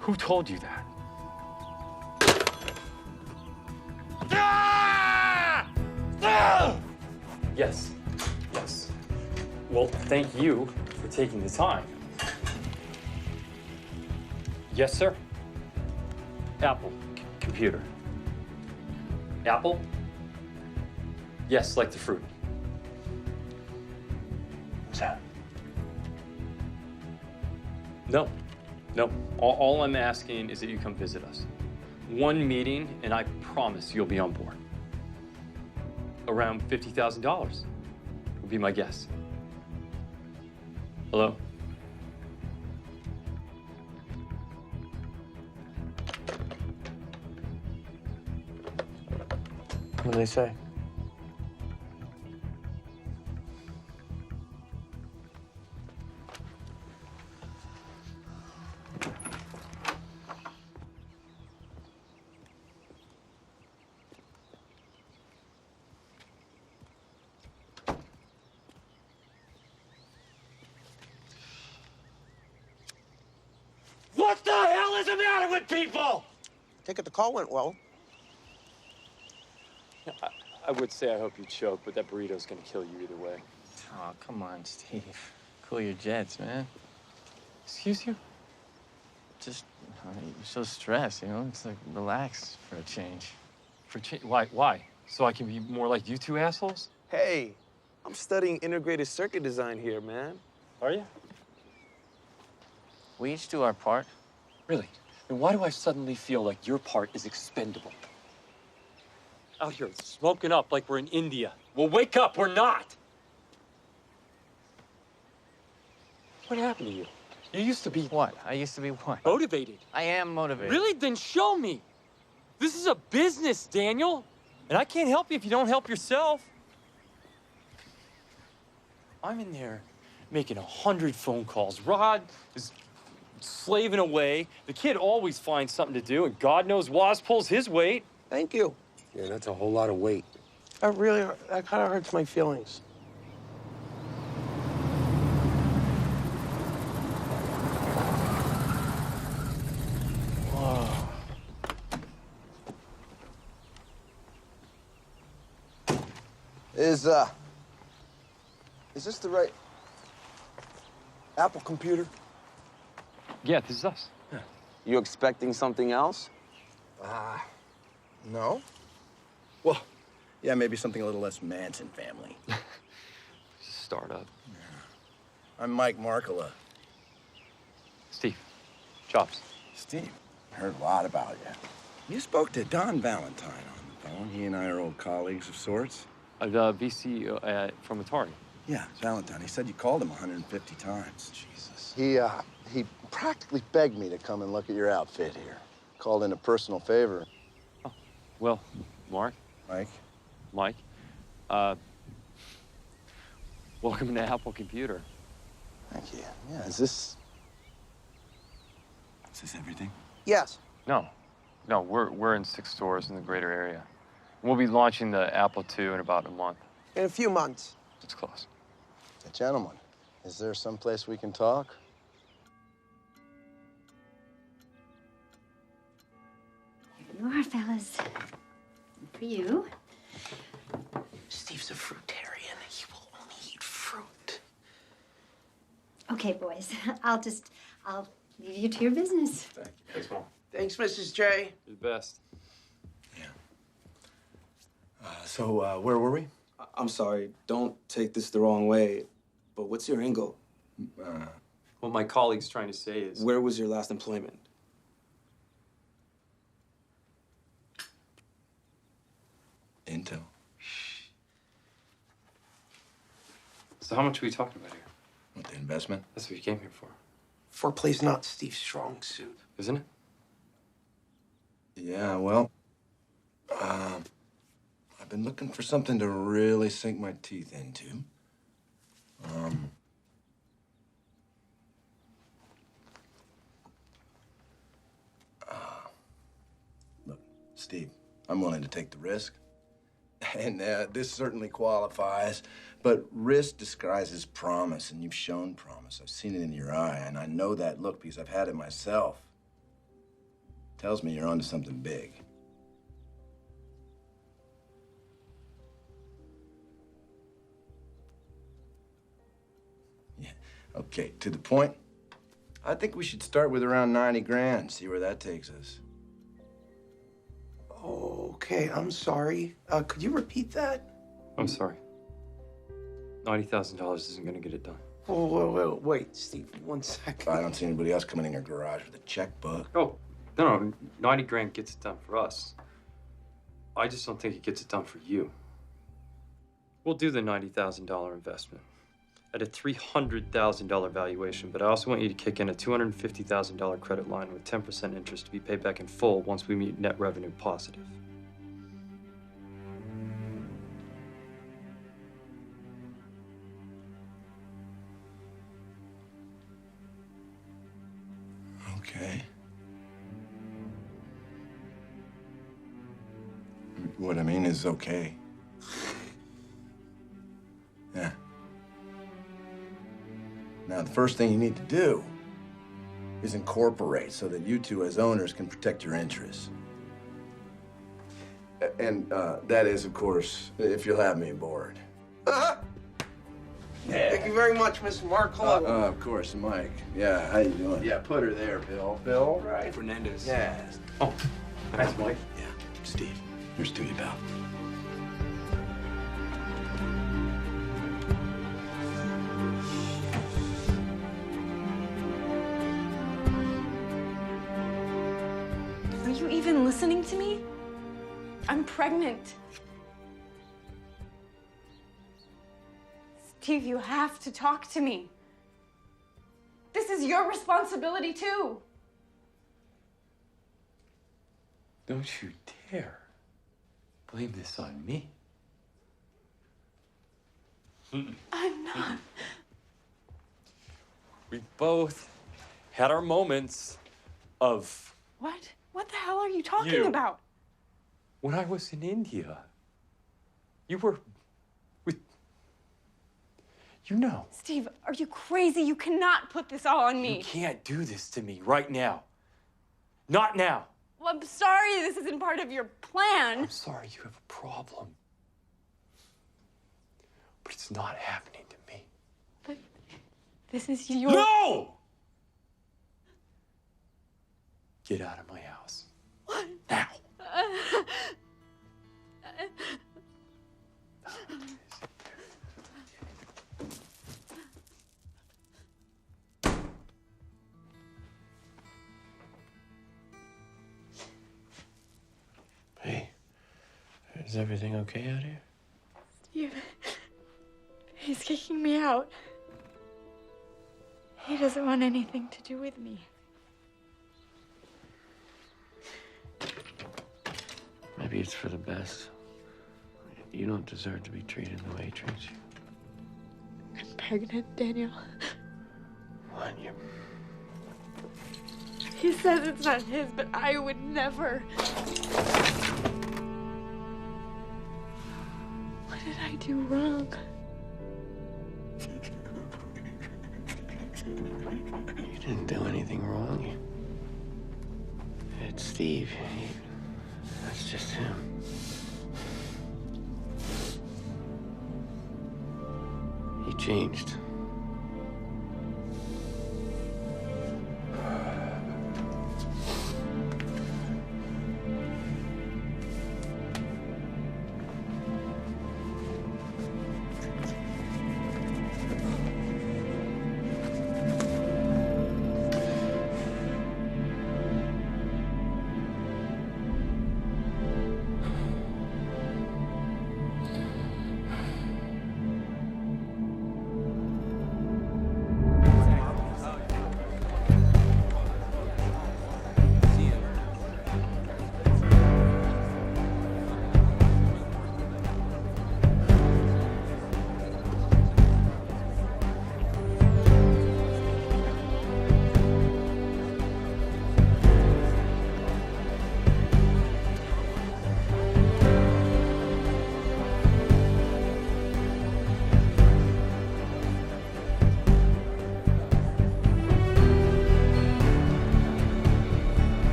[SPEAKER 15] Who told you that? Yes. Well, thank you for taking the time. Yes, sir. Apple computer. Apple? Yes, like the fruit. What's that? No. All I'm asking is that you come visit us. One meeting, and I promise you'll be on board. Around $50,000 would be my guess. Hello?
[SPEAKER 8] What do they say?
[SPEAKER 15] What the hell is the matter with people?
[SPEAKER 13] Take it the call went well.
[SPEAKER 15] I would say I hope you choke, but that burrito's gonna kill you either way.
[SPEAKER 4] Oh, come on, Steve. Cool your jets, man.
[SPEAKER 15] Excuse you?
[SPEAKER 4] Just, you're so stressed, you know? It's like, relax for a change.
[SPEAKER 15] Why? Why? So I can be more like you two assholes?
[SPEAKER 8] Hey, I'm studying integrated circuit design here, man.
[SPEAKER 15] Are you?
[SPEAKER 4] We each do our part.
[SPEAKER 15] Really? Then why do I suddenly feel like your part is expendable? Out here smoking up like we're in India. Well, wake up, we're not! What happened to you? You used to be...
[SPEAKER 4] What? I used to be what?
[SPEAKER 15] Motivated.
[SPEAKER 4] I am motivated.
[SPEAKER 15] Really? Then show me. This is a business, Daniel. And I can't help you if you don't help yourself. I'm in there making 100 phone calls. Rod is slaving away. The kid always finds something to do, and God knows Woz pulls his weight.
[SPEAKER 13] Thank you.
[SPEAKER 6] Yeah, that's a whole lot of weight.
[SPEAKER 13] That kind of hurts my feelings.
[SPEAKER 8] Whoa.
[SPEAKER 20] Is this the right Apple computer?
[SPEAKER 15] Yeah, this is us. Yeah.
[SPEAKER 8] You expecting something else?
[SPEAKER 20] No. Well, yeah, maybe something a little less Manson family.
[SPEAKER 15] Startup.
[SPEAKER 20] I'm Mike Markula.
[SPEAKER 15] Steve. Chops.
[SPEAKER 20] Steve, heard a lot about you. You spoke to Don Valentine on the phone. He and I are old colleagues of sorts.
[SPEAKER 15] The VC from Atari.
[SPEAKER 20] Yeah, Valentine. He said you called him 150 times. Jesus. He practically begged me to come and look at your outfit here. Called in a personal favor.
[SPEAKER 15] Oh, well, Mark.
[SPEAKER 20] Mike.
[SPEAKER 15] Welcome to Apple Computer.
[SPEAKER 20] Thank you. Yeah, is this everything?
[SPEAKER 13] Yes.
[SPEAKER 15] No, we're in 6 stores in the greater area. We'll be launching the Apple II in about a month.
[SPEAKER 13] In a few months.
[SPEAKER 15] It's close.
[SPEAKER 20] Hey, gentlemen, is there someplace we can talk?
[SPEAKER 7] Here you are, fellas. For you.
[SPEAKER 13] Steve's a fruitarian. He will only eat fruit.
[SPEAKER 7] Okay, boys. I'll leave you to your business.
[SPEAKER 15] Thanks, Mom.
[SPEAKER 13] Thanks, Mrs. J.
[SPEAKER 15] You're the best.
[SPEAKER 20] So, where were we?
[SPEAKER 8] I'm sorry, don't take this the wrong way, but what's your angle?
[SPEAKER 15] What my colleague's trying to say is...
[SPEAKER 8] Where was your last employment?
[SPEAKER 20] Intel.
[SPEAKER 15] So how much are we talking about here?
[SPEAKER 20] What, the investment?
[SPEAKER 15] That's what you came here for.
[SPEAKER 13] Foreplay's not Steve's strong suit.
[SPEAKER 15] Isn't it?
[SPEAKER 20] Yeah, well, I've been looking for something to really sink my teeth into. Look, Steve, I'm willing to take the risk. And this certainly qualifies, but risk disguises promise, and you've shown promise. I've seen it in your eye, and I know that look because I've had it myself. Tells me you're onto something big. Yeah, okay, to the point. I think we should start with around 90 grand, see where that takes us.
[SPEAKER 13] Okay, I'm sorry. Could you repeat that?
[SPEAKER 15] I'm sorry. $90,000 isn't going to get it done.
[SPEAKER 13] Wait, Steve, 1 second.
[SPEAKER 20] I don't see anybody else coming in your garage with a checkbook.
[SPEAKER 15] Oh,
[SPEAKER 1] No, 90 grand gets it done for us. I just don't think it gets it done for you. We'll do the $90,000 investment at a $300,000 valuation, but I also want you to kick in a $250,000 credit line with 10% interest to be paid back in full once we meet net revenue positive.
[SPEAKER 20] Okay. What I mean is okay. Yeah. Now, the first thing you need to do is incorporate so that you two as owners can protect your interests. And that is, of course, if you'll have me aboard.
[SPEAKER 13] Thank you very much, Mr. Mark. Hello.
[SPEAKER 20] Of course, Mike. Yeah, how you doing? Yeah, put her there, Bill. Bill, right?
[SPEAKER 10] Fernandez.
[SPEAKER 20] Yeah.
[SPEAKER 1] Oh, thanks, Mike.
[SPEAKER 20] Yeah, Steve. Here's to you, pal.
[SPEAKER 21] Are you even listening to me? I'm pregnant. Steve, you have to talk to me. This is your responsibility, too.
[SPEAKER 15] Don't you dare blame this on me.
[SPEAKER 21] I'm not.
[SPEAKER 15] We both had our moments of
[SPEAKER 21] What? What the hell are you talking
[SPEAKER 15] You.
[SPEAKER 21] about?
[SPEAKER 15] when I was in India. You were with, you know.
[SPEAKER 21] Steve, are you crazy? You cannot put this all on me.
[SPEAKER 15] You can't do this to me right now. Not now.
[SPEAKER 21] Well, I'm sorry this isn't part of your plan.
[SPEAKER 15] I'm sorry you have a problem. But it's not happening to me.
[SPEAKER 21] But this is your...
[SPEAKER 15] No! Get out of my house.
[SPEAKER 21] What?
[SPEAKER 15] Now.
[SPEAKER 8] Hey, is everything okay out here?
[SPEAKER 21] Steve, he's kicking me out. He doesn't want anything to do with me.
[SPEAKER 8] Maybe it's for the best. You don't deserve to be treated the way he treats you.
[SPEAKER 21] I'm pregnant, Daniel.
[SPEAKER 8] What? You...
[SPEAKER 21] He says it's not his, but I would never. What did I do wrong?
[SPEAKER 8] You didn't do anything wrong. It's Steve. That's just him. He changed.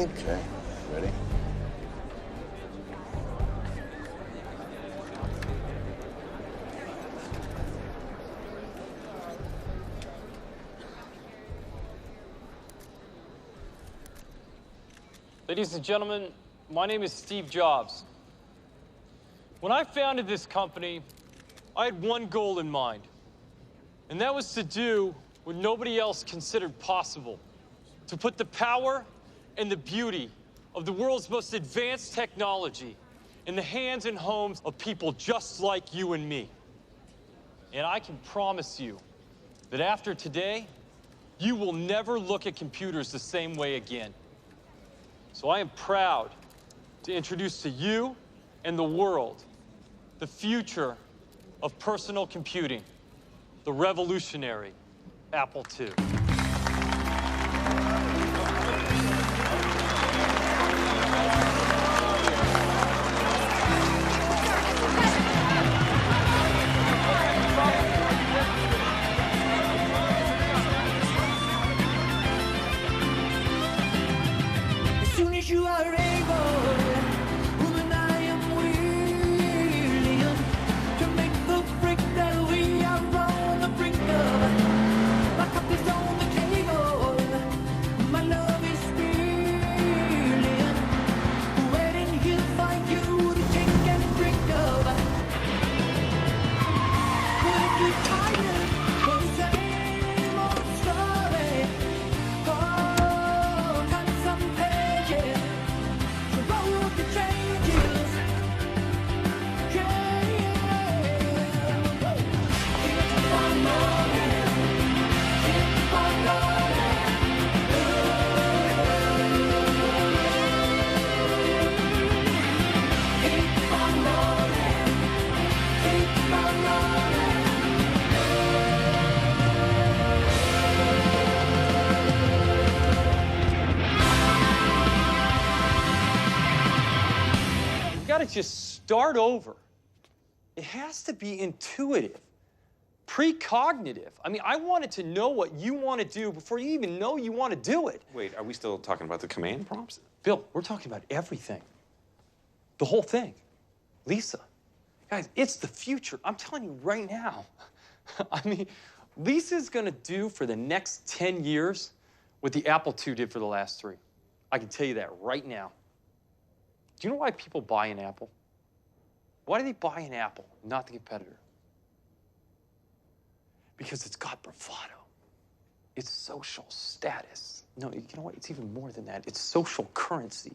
[SPEAKER 20] think.
[SPEAKER 18] Okay, ready?
[SPEAKER 1] Ladies and gentlemen, my name is Steve Jobs. When I founded this company, I had one goal in mind, and that was to do what nobody else considered possible, to put the power and the beauty of the world's most advanced technology in the hands and homes of people just like you and me. And I can promise you that after today, you will never look at computers the same way again. So I am proud to introduce to you and the world the future of personal computing, the revolutionary Apple II.
[SPEAKER 2] As soon as you are able, woman, I am willing to make the break that we are on the brink of. My cup is on the table, my love is spilling, waiting here for you to take and drink of. But if you're tired of the same old story, oh, turn some pages. The road to changes. Yeah. Keep on rolling. Keep on rolling. Keep on rolling. Keep on rolling.
[SPEAKER 1] You've got to just start over. It has to be intuitive, precognitive. I mean, I wanted to know what you want to do before you even know you want to do it.
[SPEAKER 3] Wait, are we still talking about the command prompts?
[SPEAKER 1] Bill, we're talking about everything. The whole thing. Lisa. Guys, it's the future. I'm telling you right now. I mean, Lisa's gonna do for the next 10 years what the Apple II did for the last 3. I can tell you that right now. Do you know why people buy an Apple? Why do they buy an Apple, not the competitor? Because it's got bravado. It's social status. No, you know what? It's even more than that. It's social currency.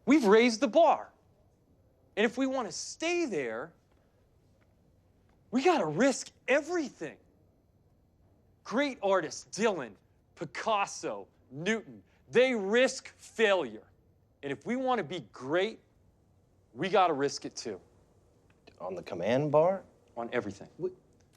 [SPEAKER 1] We've raised the bar. And if we want to stay there, we got to risk everything. Great artists, Dylan, Picasso, Newton, they risk failure. And if we want to be great, we got to risk it too.
[SPEAKER 22] On the command bar?
[SPEAKER 1] On everything.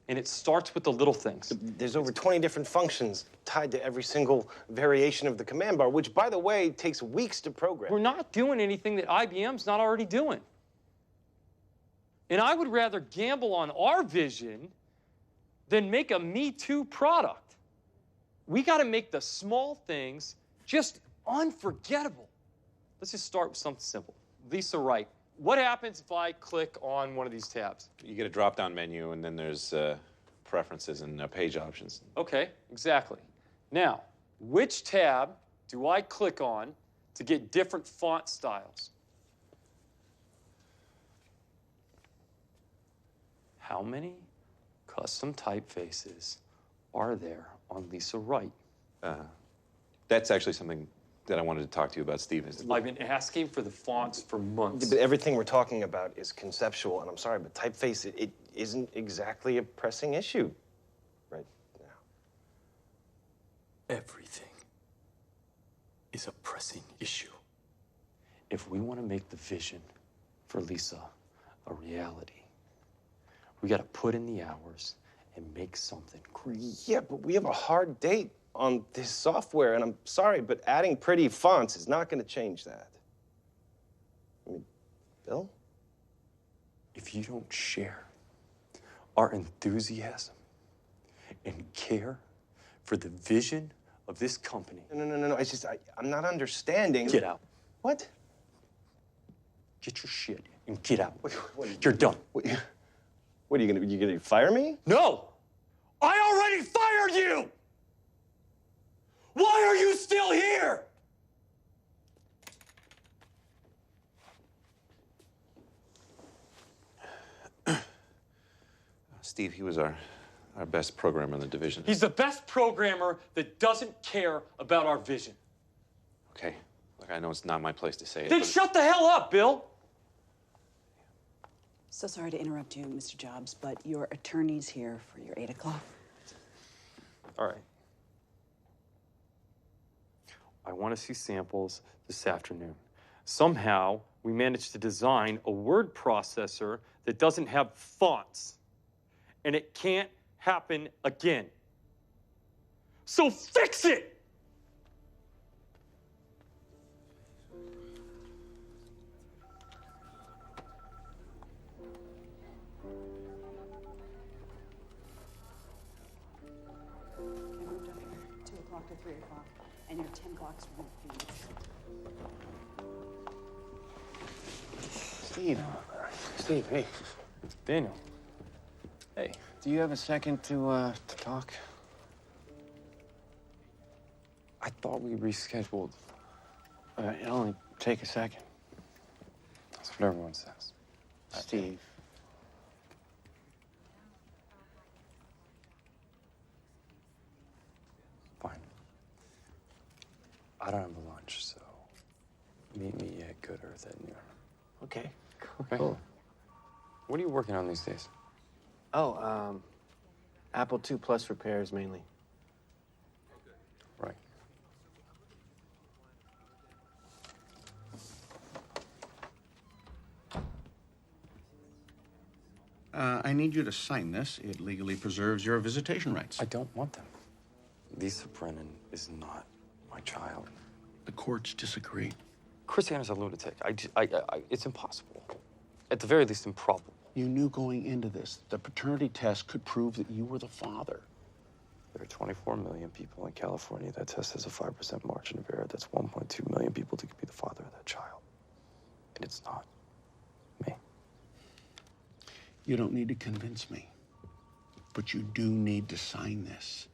[SPEAKER 1] And it starts with the little things.
[SPEAKER 22] There's over 20 different functions tied to every single variation of the command bar, which, by the way, takes weeks to program.
[SPEAKER 1] We're not doing anything that IBM's not already doing. And I would rather gamble on our vision than make a Me Too product. We got to make the small things just unforgettable. Let's just start with something simple. Lisa Wright. What happens if I click on one of these tabs?
[SPEAKER 3] You get a drop-down menu, and then there's preferences and page options.
[SPEAKER 1] Okay, exactly. Now, which tab do I click on to get different font styles? How many custom typefaces are there on Lisa Wright?
[SPEAKER 3] That's actually something that I wanted to talk to you about, Steve.
[SPEAKER 1] I've been asking for the fonts for months.
[SPEAKER 22] But everything we're talking about is conceptual, and I'm sorry, but typeface, it isn't exactly a pressing issue right now.
[SPEAKER 1] Everything is a pressing issue. If we want to make the vision for Lisa a reality, we got to put in the hours and make something great.
[SPEAKER 22] Yeah, but we have a hard date on this software, and I'm sorry, but adding pretty fonts is not going to change that. I mean, Bill?
[SPEAKER 1] If you don't share our enthusiasm and care for the vision of this company.
[SPEAKER 22] No. It's just, I'm not understanding.
[SPEAKER 1] Get out.
[SPEAKER 22] What?
[SPEAKER 1] Get your shit and get out. You're done.
[SPEAKER 22] What are you gonna fire me?
[SPEAKER 1] No! I already fired you! Why are you still here?
[SPEAKER 3] Steve, he was our best programmer in the division.
[SPEAKER 1] He's the best programmer that doesn't care about our vision.
[SPEAKER 3] Okay. Look, I know it's not my place to say it.
[SPEAKER 1] Then
[SPEAKER 3] but
[SPEAKER 1] shut the hell up, Bill!
[SPEAKER 5] So sorry to interrupt you, Mr. Jobs, but your attorney's here for your 8 o'clock.
[SPEAKER 1] All right. I want to see samples this afternoon. Somehow, we managed to design a word processor that doesn't have fonts. And it can't happen again. So fix it!
[SPEAKER 5] I moved up here, 2 o'clock to 3 o'clock, and you're 10 blocks from Phoenix.
[SPEAKER 4] Steve, hey.
[SPEAKER 1] Daniel.
[SPEAKER 4] Hey, do you have a second to talk?
[SPEAKER 1] I thought we rescheduled.
[SPEAKER 4] It'll only take a second.
[SPEAKER 1] That's what everyone says.
[SPEAKER 4] Steve.
[SPEAKER 1] Fine. I don't have a lunch, so meet me at Good Earth at noon.
[SPEAKER 4] Okay.
[SPEAKER 1] Cool. What are you working on these days?
[SPEAKER 4] Oh, Apple II Plus repairs mainly.
[SPEAKER 1] Right.
[SPEAKER 9] I need you to sign this. It legally preserves your visitation rights.
[SPEAKER 1] I don't want them. Lisa Brennan is not my child.
[SPEAKER 9] The courts disagree.
[SPEAKER 1] Christiana's a lunatic. It's impossible. At the very least, improbable.
[SPEAKER 9] You knew going into this the paternity test could prove that you were the father.
[SPEAKER 1] There are 24 million people in California. That test has a 5% margin of error. That's 1.2 million people that could be the father of that child. And it's not me.
[SPEAKER 9] You don't need to convince me, but you do need to sign this.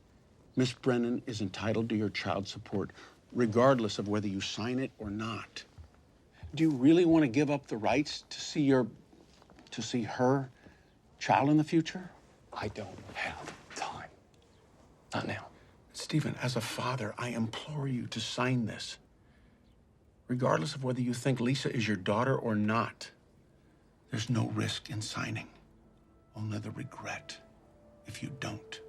[SPEAKER 9] Miss Brennan is entitled to your child support, regardless of whether you sign it or not. Do you really want to give up the rights to see her child in the future?
[SPEAKER 1] I don't have time. Not now.
[SPEAKER 9] Stephen, as a father, I implore you to sign this. Regardless of whether you think Lisa is your daughter or not, there's no risk in signing. Only the regret if you don't.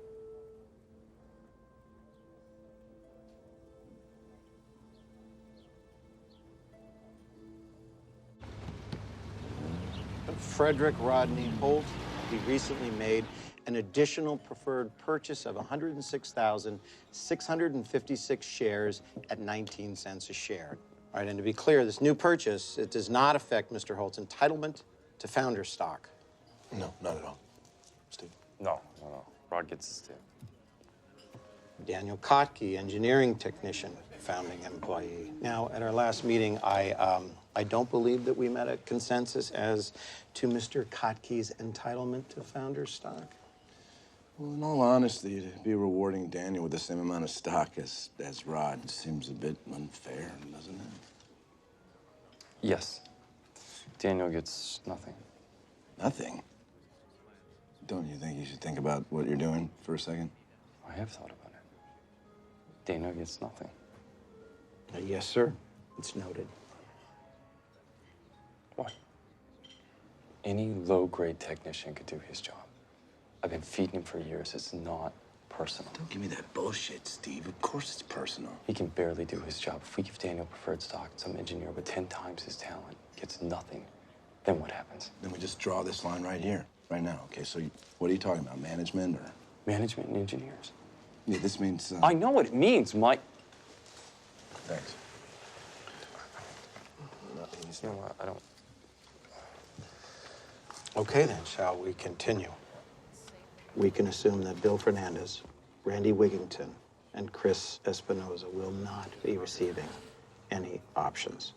[SPEAKER 23] Frederick Rodney Holt, he recently made an additional preferred purchase of 106,656 shares at 19 cents a share. All right, and to be clear, this new purchase, it does not affect Mr. Holt's entitlement to founder stock.
[SPEAKER 20] No, not at all. Steve?
[SPEAKER 1] No. Rod gets his tip.
[SPEAKER 23] Daniel Kotke, engineering technician, founding employee. Now, at our last meeting, I don't believe that we met a consensus as to Mr. Kotke's entitlement to founder stock.
[SPEAKER 20] Well, in all honesty, to be rewarding Daniel with the same amount of stock as Rod seems a bit unfair, doesn't it?
[SPEAKER 1] Yes. Daniel gets nothing.
[SPEAKER 20] Nothing? Don't you think you should think about what you're doing for a second?
[SPEAKER 1] I have thought about it. Daniel gets nothing.
[SPEAKER 23] Yes, sir. It's noted.
[SPEAKER 1] What? Any low-grade technician could do his job. I've been feeding him for years. It's not personal.
[SPEAKER 20] Don't give me that bullshit, Steve. Of course it's personal.
[SPEAKER 1] He can barely do his job. If we give Daniel preferred stock, some engineer with 10 times his talent gets nothing, then what happens?
[SPEAKER 20] Then we just draw this line right here, right now. Okay, so what are you talking about, management or?
[SPEAKER 1] Management and engineers.
[SPEAKER 20] Yeah, this means...
[SPEAKER 1] I know what it means, Mike.
[SPEAKER 20] Thanks.
[SPEAKER 1] You know what? I don't...
[SPEAKER 23] Okay, then, shall we continue? We can assume that Bill Fernandez, Randy Wigington, and Chris Espinoza will not be receiving any options.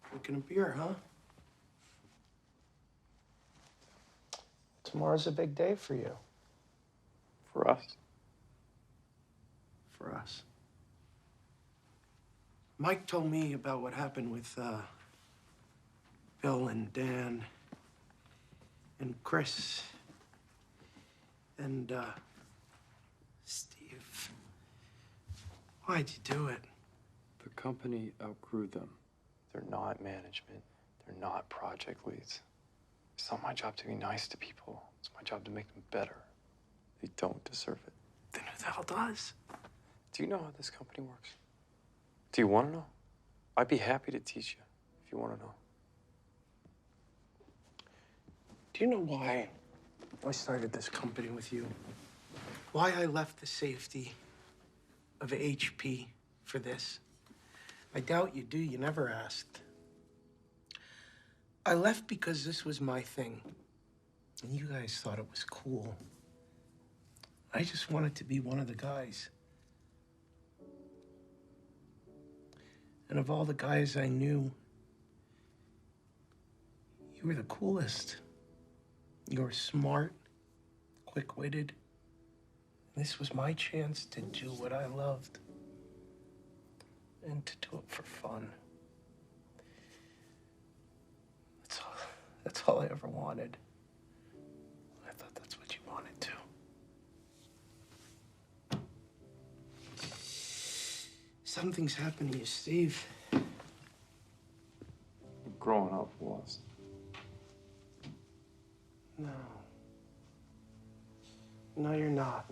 [SPEAKER 13] Drinking a beer, huh? Tomorrow's a big day for you.
[SPEAKER 15] For us.
[SPEAKER 13] For us. Mike told me about what happened with Bill and Dan and Chris and Steve. Why'd you do it?
[SPEAKER 1] The company outgrew them. They're not management. They're not project leads. It's not my job to be nice to people. It's my job to make them better. They don't deserve it.
[SPEAKER 13] Then who the hell does?
[SPEAKER 1] Do you know how this company works? Do you want to know? I'd be happy to teach you if you want to know.
[SPEAKER 13] Do you know why I started this company with you? Why I left the safety of HP for this? I doubt you do. You never asked. I left because this was my thing. And you guys thought it was cool. I just wanted to be one of the guys. And of all the guys I knew, you were the coolest. You were smart, quick-witted. This was my chance to do what I loved. And to do it for fun. That's all I ever wanted. I thought that's what you wanted too. Something's happened to you, Steve.
[SPEAKER 1] Growing up was.
[SPEAKER 13] No. No, you're not.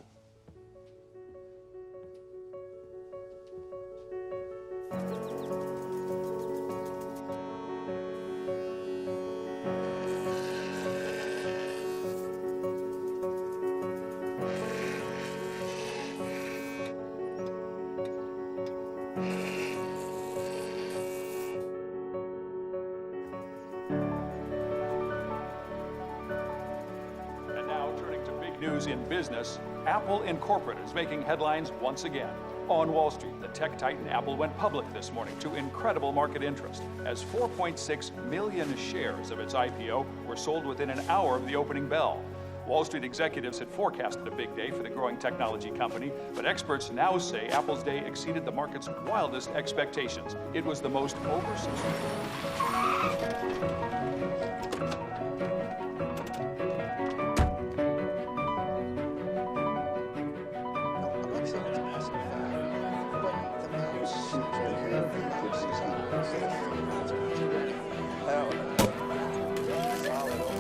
[SPEAKER 11] And now, turning to big news in business, Apple Incorporated is making headlines once again. On Wall Street, the tech titan Apple went public this morning to incredible market interest, as 4.6 million shares of its IPO were sold within an hour of the opening bell. Wall Street executives had forecasted a big day for the growing technology company, but experts now say Apple's day exceeded the market's wildest expectations. It was the most oversubscribed.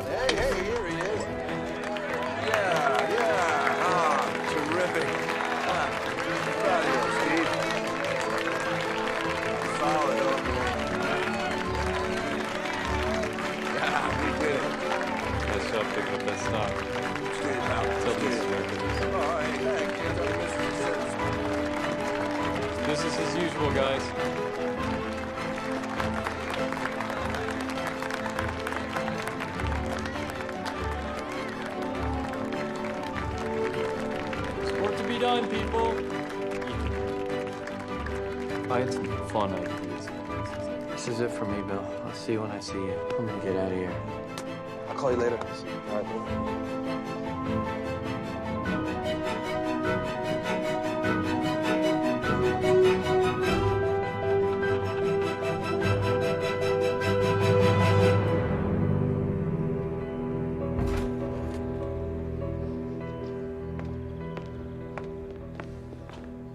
[SPEAKER 20] Hey, here he is. Yeah. Terrific. Proud of you, Steve. Solid Yeah, we did it.
[SPEAKER 1] Nice job picking up that stock. Tell this is where it is.
[SPEAKER 20] Oh, hey, thanks.
[SPEAKER 1] Business as usual, guys. There's work to be done, people. I had some fun ideas.
[SPEAKER 4] This is it for me, Bill. I'll see you when I see you. I'm gonna get out of here.
[SPEAKER 22] I'll call you later. All right, Bill.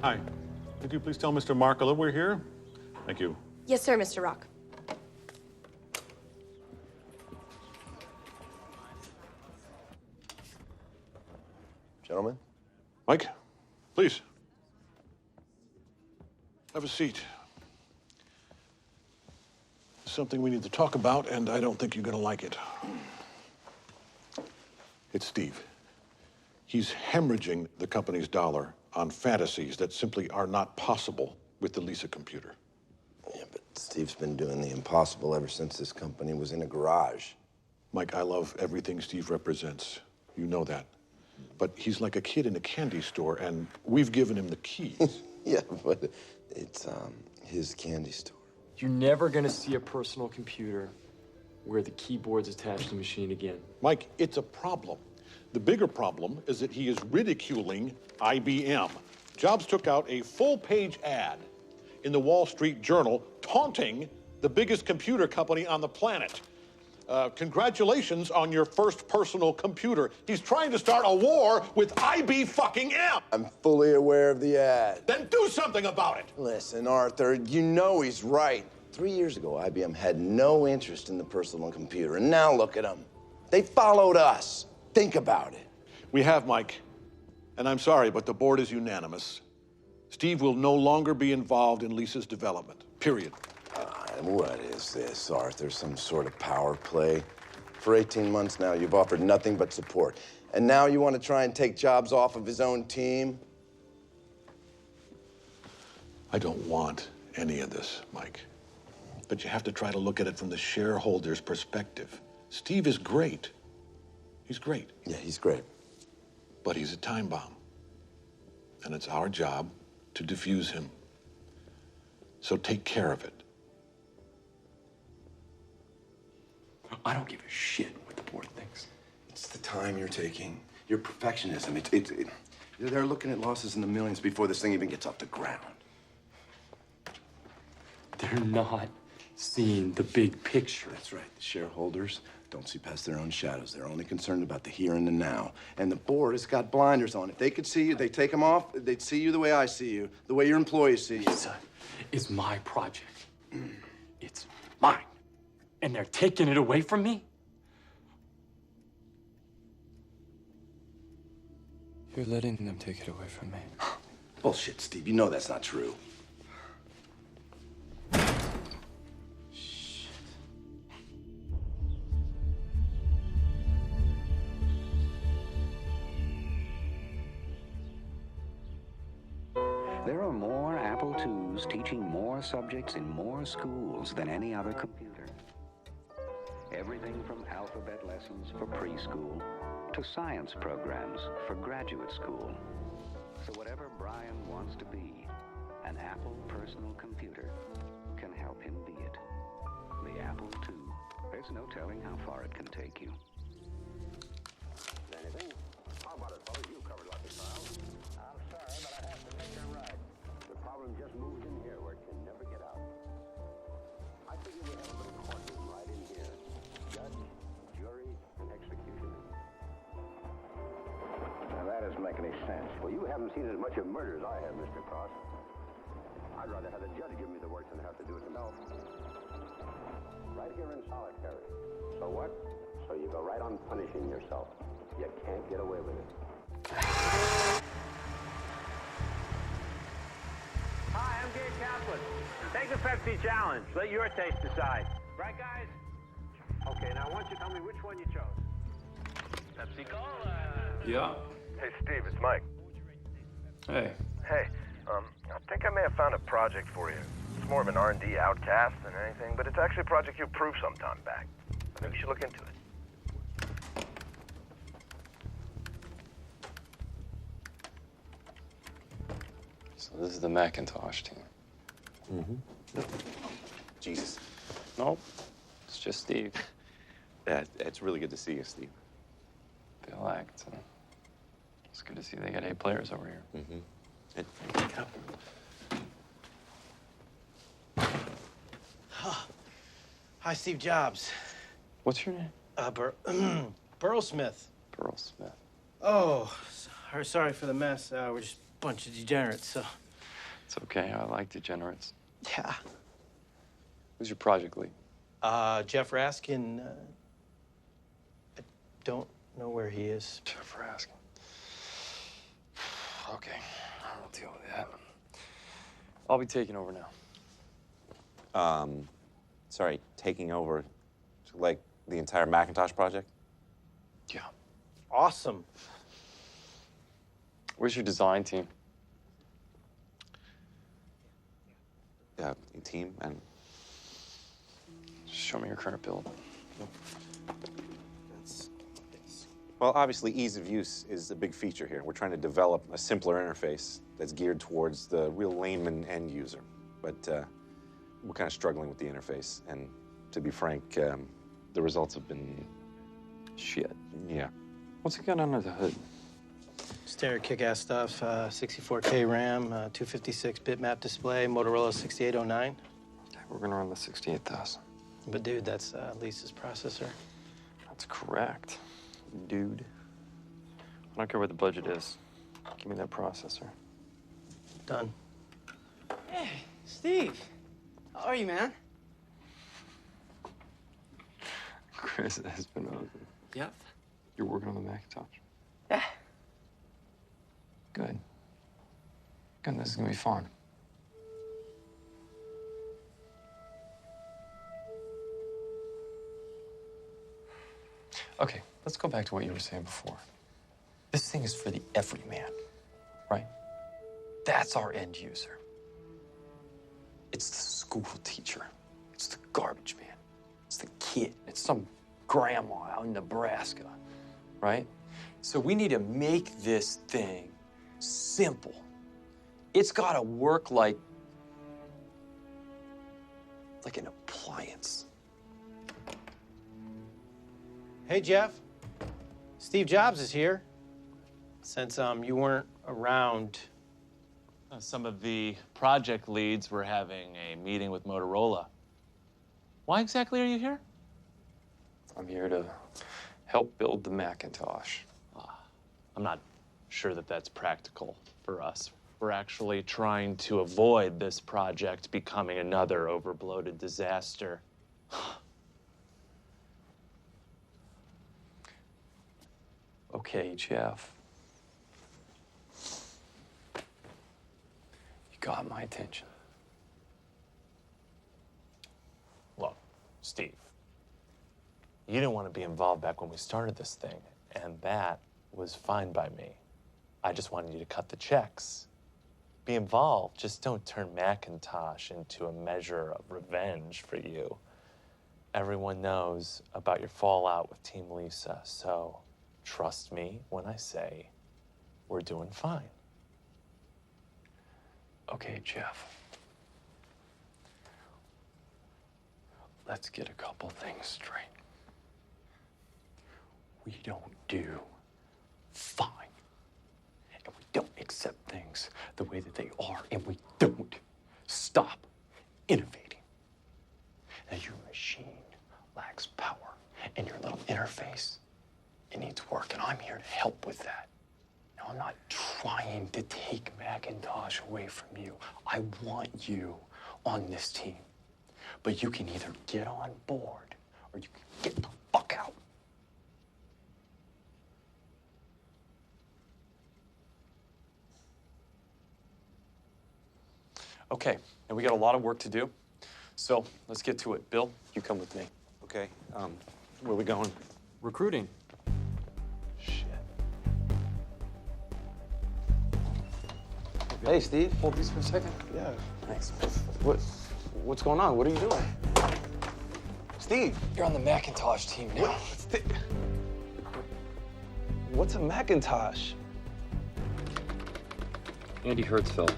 [SPEAKER 19] Hi. Could you please tell Mr. Markula we're here? Thank you.
[SPEAKER 21] Yes, sir, Mr. Rock.
[SPEAKER 22] Gentlemen?
[SPEAKER 19] Mike, please. Have a seat. There's something we need to talk about, and I don't think you're going to like it.
[SPEAKER 9] It's Steve. He's hemorrhaging the company's dollar on fantasies that simply are not possible with the Lisa computer.
[SPEAKER 20] Yeah, but Steve's been doing the impossible ever since this company was in a garage.
[SPEAKER 9] Mike, I love everything Steve represents. You know that. But he's like a kid in a candy store, and we've given him the keys.
[SPEAKER 20] Yeah, but it's his candy store.
[SPEAKER 15] You're never gonna see a personal computer where the keyboard's attached to the machine again.
[SPEAKER 9] Mike, it's a problem. The bigger problem is that he is ridiculing IBM. Jobs took out a full-page ad in the Wall Street Journal taunting the biggest computer company on the planet. Congratulations on your first personal computer. He's trying to start a war with IB-fucking-M.
[SPEAKER 20] I'm fully aware of the ad.
[SPEAKER 9] Then do something about it.
[SPEAKER 20] Listen, Arthur, you know he's right. 3 years ago, IBM had no interest in the personal computer, and now look at them. They followed us. Think about it.
[SPEAKER 9] We have, Mike. And I'm sorry, but the board is unanimous. Steve will no longer be involved in Lisa's development, period.
[SPEAKER 20] What is this, Arthur? Some sort of power play? For 18 months now, you've offered nothing but support. And now you want to try and take jobs off of his own team?
[SPEAKER 9] I don't want any of this, Mike. But you have to try to look at it from the shareholder's perspective. Steve is great. He's great.
[SPEAKER 20] Yeah, he's great.
[SPEAKER 9] But he's a time bomb. And it's our job to defuse him. So take care of it.
[SPEAKER 15] I don't give a shit what the board thinks.
[SPEAKER 20] It's the time you're taking. Your perfectionism. They're looking at losses in the millions before this thing even gets off the ground.
[SPEAKER 15] They're not seeing the big picture.
[SPEAKER 20] That's right. The shareholders don't see past their own shadows. They're only concerned about the here and the now. And the board has got blinders on. If they could see you, they take them off, they'd see you the way I see you, the way your employees see you.
[SPEAKER 15] Lisa is my project. It's mine. And they're taking it away from me? You're letting them take it away from me.
[SPEAKER 20] Bullshit, Steve. You know that's not true.
[SPEAKER 14] There are more Apple IIs teaching more subjects in more schools than any other computer. Everything from alphabet lessons for preschool to science programs for graduate school. So whatever Brian wants to be, an Apple personal computer can help him be it. The Apple II. There's no telling how far it can take you.
[SPEAKER 16] Anything? How about it, fellas? You covered lots of files. I'm sorry, but I have to make a right. The problem just moves in here where it can never get out. I figure we have a little courtroom right in here. Judge, jury, and executioner. Now that doesn't make any sense. Well, you haven't seen as much of murder as I have, Mr. Cross. I'd rather have the judge give me the work than have to do it myself. Right here in solitary. So what? So you go right on punishing yourself. You can't get away with it.
[SPEAKER 17] Hi, I'm Gabe Kaplan. Take the Pepsi challenge. Let your taste decide. Right, guys? Okay, now I want you to tell me which one you chose. Pepsi Cola.
[SPEAKER 15] Yeah.
[SPEAKER 24] Hey, Steve, it's Mike.
[SPEAKER 15] Hey.
[SPEAKER 24] Hey, I think I may have found a project for you. It's more of an R&D outcast than anything, but it's actually a project you approved some time back. I think you should look into it.
[SPEAKER 15] So this is the Macintosh team.
[SPEAKER 3] Mm-hmm. Jesus.
[SPEAKER 15] Nope. It's just Steve.
[SPEAKER 3] Yeah, it's really good to see you, Steve.
[SPEAKER 15] They'll act. It's good to see they got 8 players over here.
[SPEAKER 3] Mm-hmm. Get up.
[SPEAKER 25] Hi, Steve Jobs.
[SPEAKER 15] What's your name?
[SPEAKER 25] Burl Smith.
[SPEAKER 15] Burl Smith.
[SPEAKER 25] Oh, sorry for the mess. We're just a bunch of degenerates, so.
[SPEAKER 15] It's okay. I like degenerates.
[SPEAKER 25] Yeah.
[SPEAKER 15] Who's your project lead?
[SPEAKER 25] Jeff Raskin. I don't know where he is.
[SPEAKER 15] Jeff Raskin. Okay, I'll deal with that. I'll be taking over now.
[SPEAKER 3] Sorry, taking over, like, the entire Macintosh project?
[SPEAKER 15] Yeah.
[SPEAKER 25] awesome.
[SPEAKER 1] Where's your design team?
[SPEAKER 3] Yeah, team and.
[SPEAKER 1] Just show me your current build.
[SPEAKER 3] Well, obviously, ease of use is a big feature here. We're trying to develop a simpler interface that's geared towards the real layman end user. But we're kind of struggling with the interface. And to be frank, the results have been...
[SPEAKER 1] shit.
[SPEAKER 3] Yeah.
[SPEAKER 1] What's it got under the hood?
[SPEAKER 25] Standard kick-ass stuff, 64K RAM, 256 bitmap display, Motorola 6809.
[SPEAKER 1] We're gonna run the 68,000.
[SPEAKER 25] But dude, that's Lisa's processor.
[SPEAKER 1] That's correct, dude. I don't care what the budget is. Give me that processor.
[SPEAKER 25] Done.
[SPEAKER 6] Hey, Steve. How are you, man?
[SPEAKER 1] Chris Espinosa.
[SPEAKER 6] Yep.
[SPEAKER 1] You're working on the Macintosh?
[SPEAKER 6] Yeah.
[SPEAKER 1] Good. Good, this is gonna be fun. Okay, let's go back to what you were saying before. This thing is for the everyman, right? That's our end user. It's the school teacher. It's the garbage man. It's the kid. It's some grandma out in Nebraska, right? So we need to make this thing simple. It's gotta work like an appliance.
[SPEAKER 25] Hey, Jeff. Steve Jobs is here. Since you weren't around.
[SPEAKER 7] Some of the project leads were having a meeting with Motorola. Why exactly are you here?
[SPEAKER 1] I'm here to help build the Macintosh.
[SPEAKER 7] I'm not sure that that's practical for us. We're actually trying to avoid this project becoming another overbloated disaster.
[SPEAKER 1] Okay, Jeff. You got my attention.
[SPEAKER 7] Look, Steve, you didn't want to be involved back when we started this thing, and that was fine by me. I just wanted you to cut the checks. Be involved, just don't turn Macintosh into a measure of revenge for you. Everyone knows about your fallout with Team Lisa, so trust me when I say we're doing fine.
[SPEAKER 1] Okay, Jeff. Let's get a couple things straight. We don't do fine. And we don't accept things the way that they are. And we don't stop innovating. Now, your machine lacks power. And your little interface, it needs work. And I'm here to help with that. Now, I'm not trying to take Macintosh away from you. I want you on this team. But you can either get on board or you can get the fuck out. Okay, and we got a lot of work to do. So let's get to it. Bill, you come with me.
[SPEAKER 3] Okay, where are we going?
[SPEAKER 1] Recruiting.
[SPEAKER 23] Hey, Steve.
[SPEAKER 1] Hold these for a second.
[SPEAKER 23] Yeah.
[SPEAKER 1] Thanks.
[SPEAKER 23] What's going on? What are you doing? Steve.
[SPEAKER 1] You're on the Macintosh team now.
[SPEAKER 23] What's a Macintosh?
[SPEAKER 1] Andy Hertzfeld.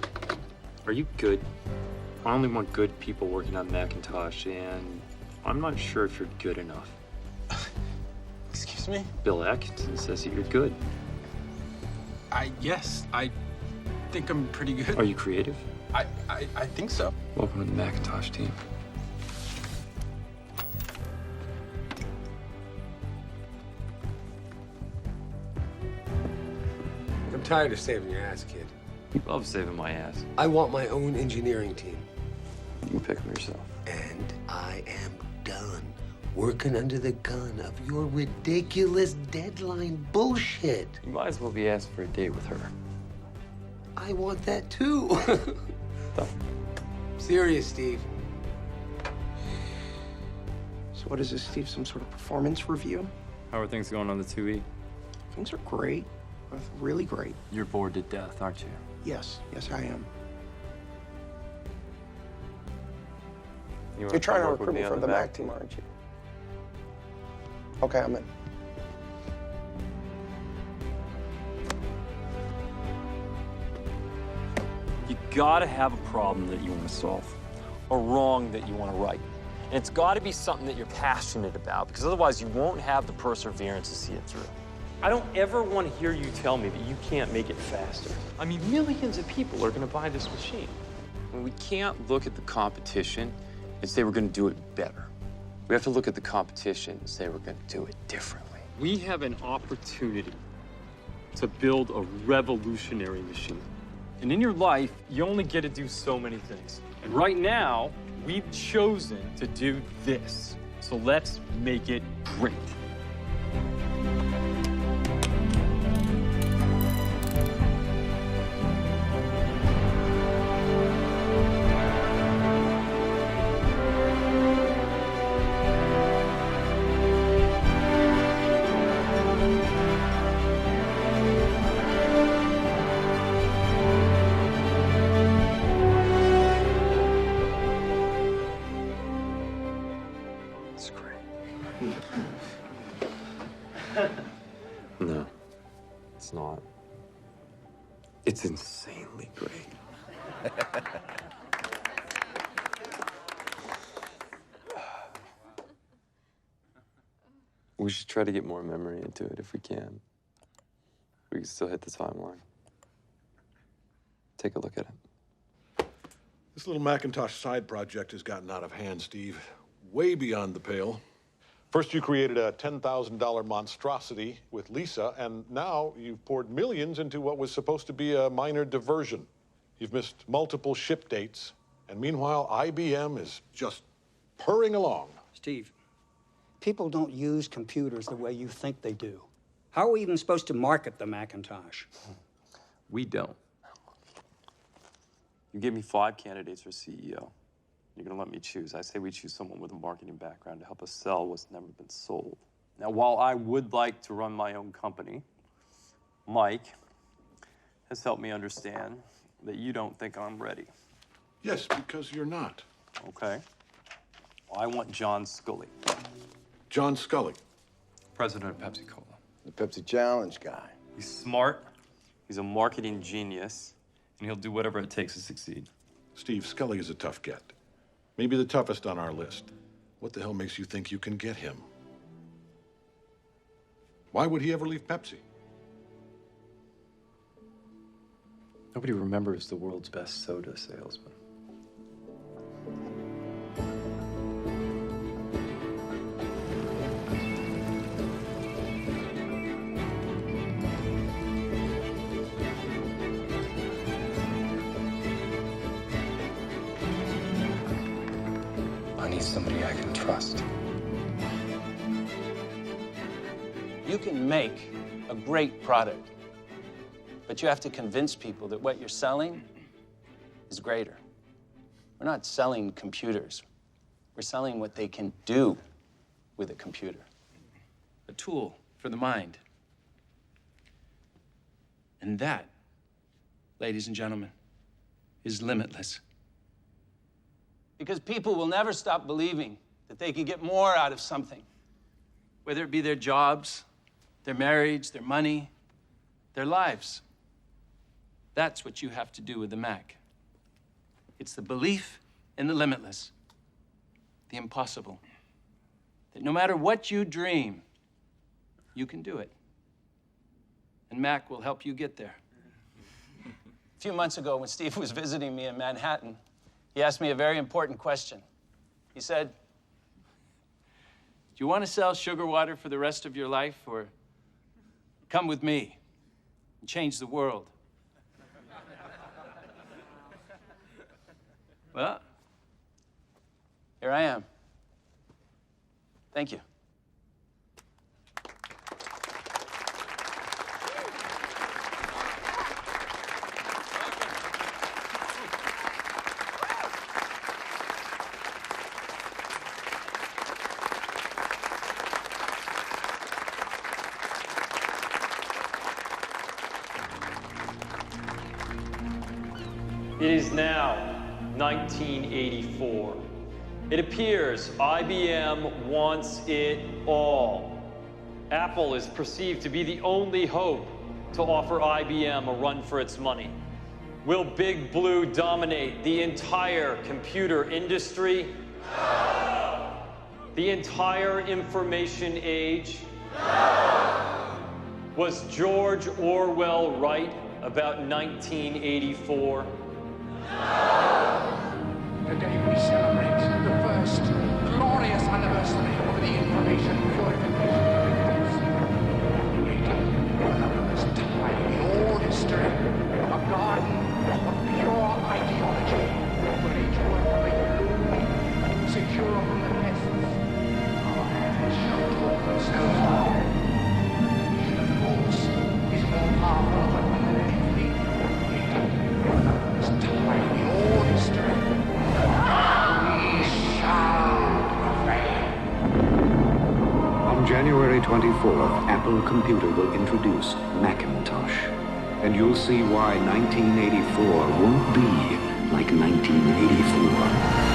[SPEAKER 1] Are you good? I only want good people working on Macintosh, and I'm not sure if you're good enough.
[SPEAKER 23] Excuse me?
[SPEAKER 1] Bill Atkinson says that you're good.
[SPEAKER 23] Yes, I think I'm pretty good.
[SPEAKER 1] Are you creative?
[SPEAKER 23] I think so.
[SPEAKER 1] Welcome to the Macintosh team.
[SPEAKER 8] I'm tired of saving your ass, kid.
[SPEAKER 1] You love saving my ass.
[SPEAKER 8] I want my own engineering team.
[SPEAKER 1] You can pick them yourself.
[SPEAKER 8] And I am done working under the gun of your ridiculous deadline bullshit.
[SPEAKER 1] You might as well be asked for a date with her.
[SPEAKER 8] I want that too.
[SPEAKER 1] Done.
[SPEAKER 8] Serious, Steve.
[SPEAKER 13] So what is this, Steve? Some sort of performance review?
[SPEAKER 1] How are things going on the 2E?
[SPEAKER 13] Things are great. Really great.
[SPEAKER 15] You're bored to death, aren't you?
[SPEAKER 13] Yes, yes, I am.
[SPEAKER 1] You're
[SPEAKER 13] You're trying to recruit me for the Mac team, aren't you? Okay, I'm in.
[SPEAKER 15] You gotta have a problem that you want to solve, a wrong that you want to right. And it's gotta be something that you're passionate about, because otherwise you won't have the perseverance to see it through. I don't ever want to hear you tell me that you can't make it faster. I mean, millions of people are gonna buy this machine. And we can't look at the competition and say we're gonna do it better. We have to look at the competition and say we're gonna do it differently. We have an opportunity to build a revolutionary machine. And in your life, you only get to do so many things. And right now, we've chosen to do this. So let's make it great.
[SPEAKER 1] It's great. No, it's not. It's insanely great. We should try to get more memory into it if we can. We can still hit the timeline. Take a look at it.
[SPEAKER 19] This little Macintosh side project has gotten out of hand, Steve. Way beyond the pale. First, you created a $10,000 monstrosity with Lisa, and now you've poured millions into what was supposed to be a minor diversion. You've missed multiple ship dates, and meanwhile, IBM is just purring along.
[SPEAKER 2] Steve, people don't use computers the way you think they do. How are we even supposed to market the Macintosh?
[SPEAKER 15] We don't. You give me 5 candidates for CEO. You're gonna let me choose. I say we choose someone with a marketing background to help us sell what's never been sold. Now, while I would like to run my own company, Mike has helped me understand that you don't think I'm ready.
[SPEAKER 19] Yes, because you're not.
[SPEAKER 15] Okay. Well, I want John Scully.
[SPEAKER 19] John Scully.
[SPEAKER 15] President of Pepsi-Cola.
[SPEAKER 20] The Pepsi Challenge guy.
[SPEAKER 15] He's smart, he's a marketing genius, and he'll do whatever it takes to succeed.
[SPEAKER 19] Steve, Scully is a tough get. Maybe the toughest on our list. What the hell makes you think you can get him? Why would he ever leave Pepsi?
[SPEAKER 15] Nobody remembers the world's best soda salesman.
[SPEAKER 1] I need somebody I can trust.
[SPEAKER 6] You can make a great product, but you have to convince people that what you're selling is greater. We're not selling computers. We're selling what they can do with a computer. A tool for the mind. And that, ladies and gentlemen, is limitless. Because people will never stop believing that they can get more out of something, whether it be their jobs, their marriage, their money, their lives. That's what you have to do with the Mac. It's the belief in the limitless, the impossible, that no matter what you dream, you can do it. And Mac will help you get there. A few months ago, when Steve was visiting me in Manhattan, he asked me a very important question. He said, "Do you want to sell sugar water for the rest of your life, or come with me and change the world?" Well, here I am. Thank you.
[SPEAKER 15] It is now 1984. It appears IBM wants it all. Apple is perceived to be the only hope to offer IBM a run for its money. Will Big Blue dominate the entire computer industry? No! The entire information age? No! Was George Orwell right about 1984?
[SPEAKER 5] Today we celebrate the first glorious anniversary of the information purification directives. Created for the first time in all history, a garden of pure ideology where each worker may bloom, secure from the pests. Our hands shall talk themselves down. He, of course, is more powerful than any fleet created for the first time in all history.
[SPEAKER 14] On January 24th, Apple Computer will introduce Macintosh. And you'll see why 1984 won't be like 1984.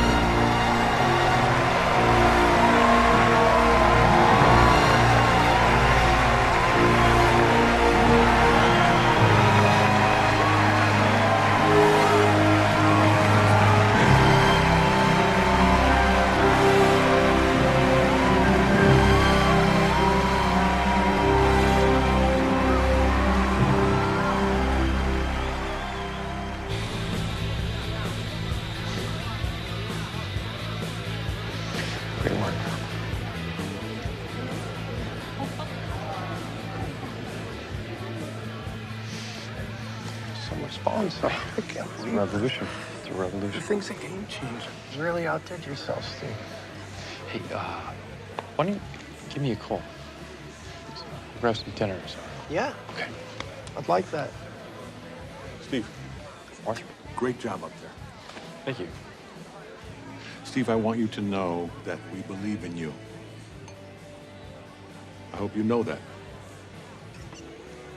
[SPEAKER 7] Great work.
[SPEAKER 22] Some response. I can't
[SPEAKER 7] It's a revolution. It's a revolution.
[SPEAKER 22] The thing's a game changer. You really outdid yourself, Steve.
[SPEAKER 7] Hey, why don't you give me a call? Grab some dinner or something.
[SPEAKER 22] Yeah.
[SPEAKER 7] Okay.
[SPEAKER 22] I'd like that.
[SPEAKER 19] Steve,
[SPEAKER 7] Arthur.
[SPEAKER 19] great job up there.
[SPEAKER 7] Thank you.
[SPEAKER 19] Steve, I want you to know that we believe in you. I hope you know that.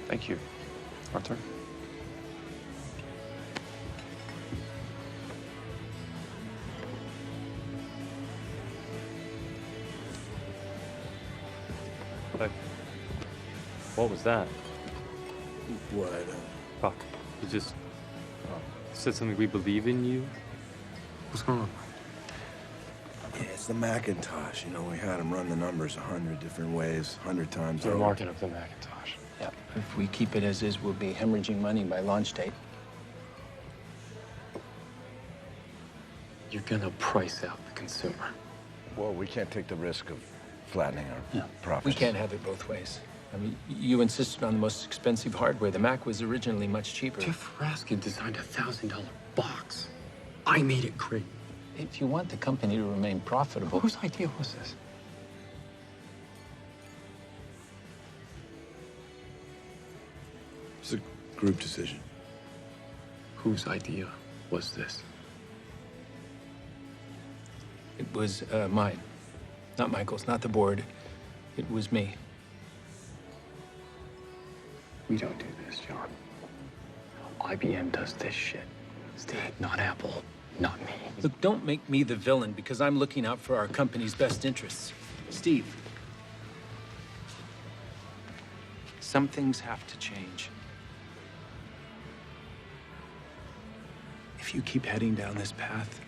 [SPEAKER 7] Thank you, Arthur. What was that?
[SPEAKER 20] What?
[SPEAKER 1] Fuck. You just said something, we believe in you? What's going on?
[SPEAKER 20] Yeah, it's the Macintosh. You know, we had him run the numbers 100 different ways, 100 times
[SPEAKER 7] The
[SPEAKER 20] over.
[SPEAKER 7] market of the Macintosh.
[SPEAKER 10] Yeah, if we keep it as is, we'll be hemorrhaging money by launch date.
[SPEAKER 1] You're gonna price out the consumer.
[SPEAKER 16] Well, we can't take the risk of flattening our profits.
[SPEAKER 10] We can't have it both ways. I mean, you insisted on the most expensive hardware. The Mac was originally much cheaper.
[SPEAKER 1] Jeff Raskin designed a $1,000 box. I made it great.
[SPEAKER 10] If you want the company to remain profitable...
[SPEAKER 1] Whose idea was this?
[SPEAKER 20] It's a group decision.
[SPEAKER 1] Whose idea was this?
[SPEAKER 10] It was mine. Not Michael's, not the board. It was me.
[SPEAKER 1] We don't do this, John. IBM does this shit. Steve, not Apple, not me.
[SPEAKER 10] Look, don't make me the villain because I'm looking out for our company's best interests. Steve, some things have to change. If you keep heading down this path,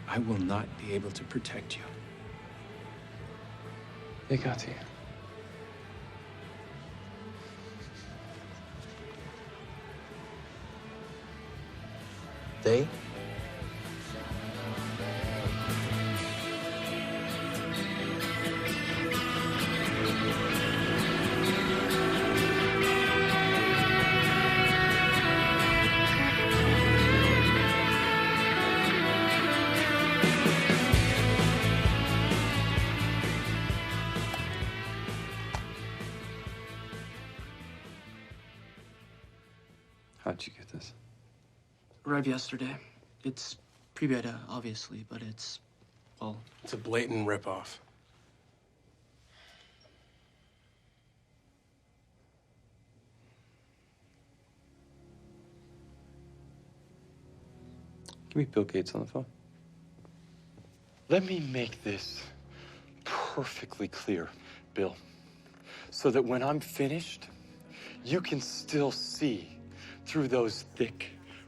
[SPEAKER 10] I will not be able to protect you.
[SPEAKER 1] They got to you.
[SPEAKER 10] They?
[SPEAKER 1] How'd you get this?
[SPEAKER 11] Arrived yesterday. It's pre-beta, obviously, but it's, well...
[SPEAKER 13] It's a blatant ripoff.
[SPEAKER 15] Can we Bill Gates on the phone? Let me make this perfectly clear, Bill, so that when I'm finished, you can still see through those thick,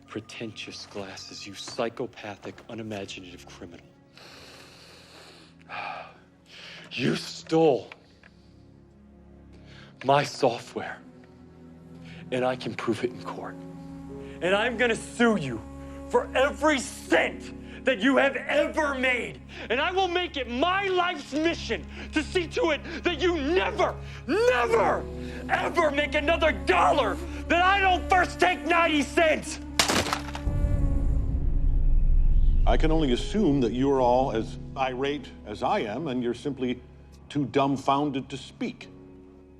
[SPEAKER 15] pretentious glasses, you psychopathic, unimaginative criminal. You stole my software, and I can prove it in court. And I'm gonna sue you for every cent that you have ever made. And I will make it my life's mission to see to it that you never, never, ever make another dollar that I don't first take 90 cents.
[SPEAKER 4] I can only assume that you're all as irate as I am, and you're simply too dumbfounded to speak.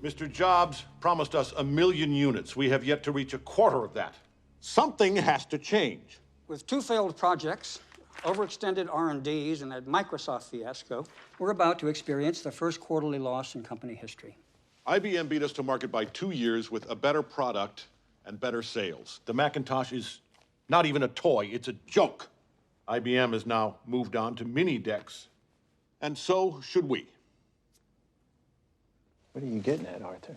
[SPEAKER 4] Mr. Jobs promised us 1 million units. We have yet to reach 1/4 of that. Something has to change.
[SPEAKER 2] With 2 failed projects, overextended R&Ds, and a Microsoft fiasco, we're about to experience the first quarterly loss in company history.
[SPEAKER 4] IBM beat us to market by 2 years with a better product and better sales. The Macintosh is not even a toy, it's a joke. IBM has now moved on to mini decks, and so should we.
[SPEAKER 7] What are you getting at, Arthur?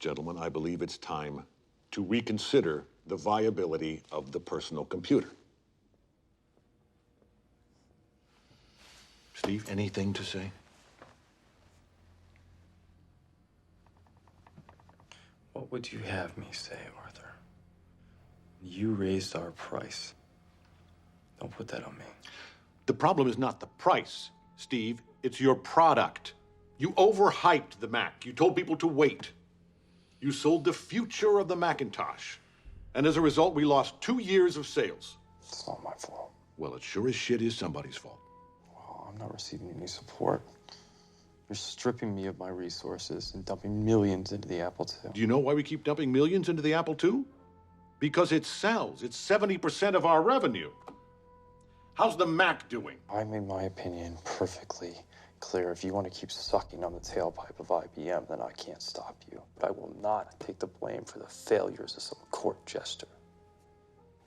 [SPEAKER 4] Gentlemen, I believe it's time to reconsider the viability of the personal computer. Steve, anything to say?
[SPEAKER 15] What would you have me say, Arthur? You raised our price. Don't put that on me.
[SPEAKER 4] The problem is not the price, Steve. It's your product. You overhyped the Mac. You told people to wait. You sold the future of the Macintosh. And as a result, we lost 2 years of sales.
[SPEAKER 15] It's not my fault.
[SPEAKER 4] Well, it sure as shit is somebody's fault.
[SPEAKER 15] Well, I'm not receiving any support. You're stripping me of my resources and dumping millions into the Apple II.
[SPEAKER 4] Do you know why we keep dumping millions into the Apple II? Because it sells. It's 70% of our revenue. How's the Mac doing?
[SPEAKER 15] I made my opinion perfectly clear. If you want to keep sucking on the tailpipe of IBM, then I can't stop you. But I will not take the blame for the failures of some court jester.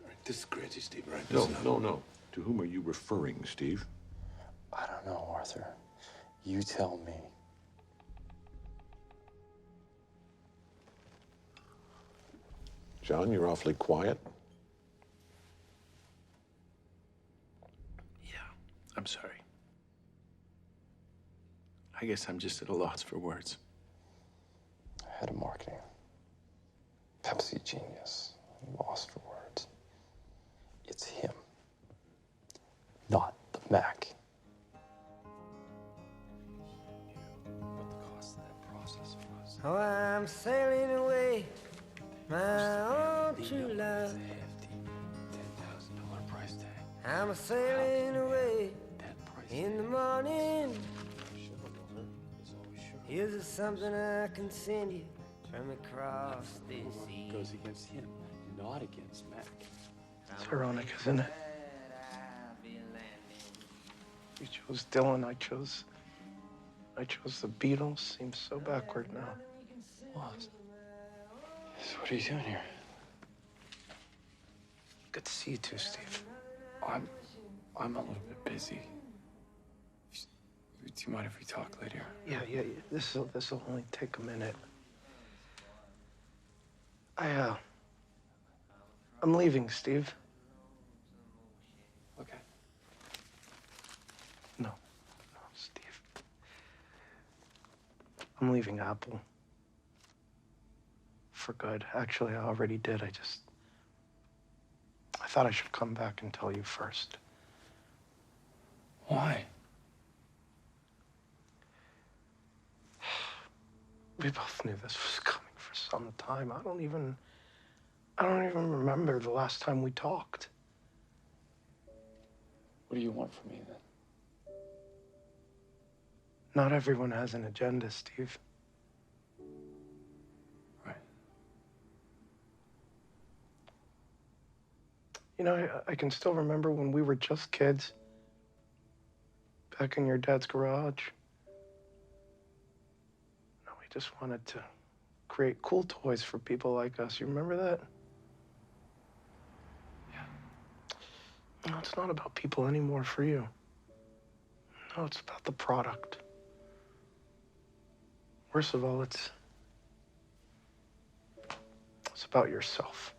[SPEAKER 20] All right, this is crazy, Steve, right?
[SPEAKER 4] No. To whom are you referring, Steve?
[SPEAKER 15] I don't know, Arthur. You tell me.
[SPEAKER 4] John, you're awfully quiet.
[SPEAKER 10] I'm sorry. I guess I'm just at a loss for words.
[SPEAKER 15] Head of marketing. Pepsi genius. Lost for words. It's him. Not the Mac. What the cost of that process was.
[SPEAKER 9] Oh, I'm sailing away, my own true love.
[SPEAKER 15] $10,000 price tag.
[SPEAKER 9] I'm a sailing away in the morning. Here's something I can send you from across this sea.
[SPEAKER 15] Goes against him, not against Mac.
[SPEAKER 22] It's ironic, isn't it? You chose Dylan, I chose the Beatles. Seems so backward now.
[SPEAKER 15] What? So what are you doing here?
[SPEAKER 22] Good to see you too, Steve.
[SPEAKER 15] I'm a little bit busy. Do you mind if we talk later?
[SPEAKER 22] Yeah. This'll only take a minute. I'm leaving, Steve.
[SPEAKER 15] Okay.
[SPEAKER 22] No, Steve. I'm leaving Apple. For good. Actually, I already did. I thought I should come back and tell you first.
[SPEAKER 15] Why?
[SPEAKER 22] We both knew this was coming for some time. I don't even remember the last time we talked.
[SPEAKER 15] What do you want from me, then?
[SPEAKER 22] Not everyone has an agenda, Steve.
[SPEAKER 15] Right.
[SPEAKER 22] You know, I can still remember when we were just kids, back in your dad's garage. We just wanted to create cool toys for people like us. You remember that?
[SPEAKER 5] No, it's not about people anymore for you. No, it's about the product. Worst of all, it's about yourself.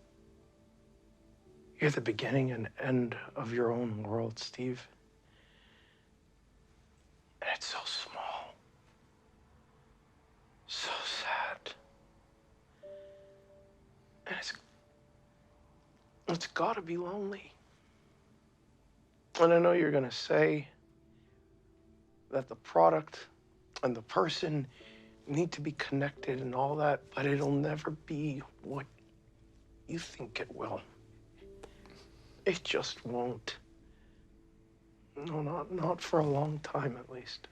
[SPEAKER 5] You're the beginning and end of your own world, Steve. And it's so small. So sad. And it's gotta be lonely. And I know you're gonna say that the product and the person need to be connected and all that, but it'll never be what you think it will. It just won't. No, not for a long time, at least.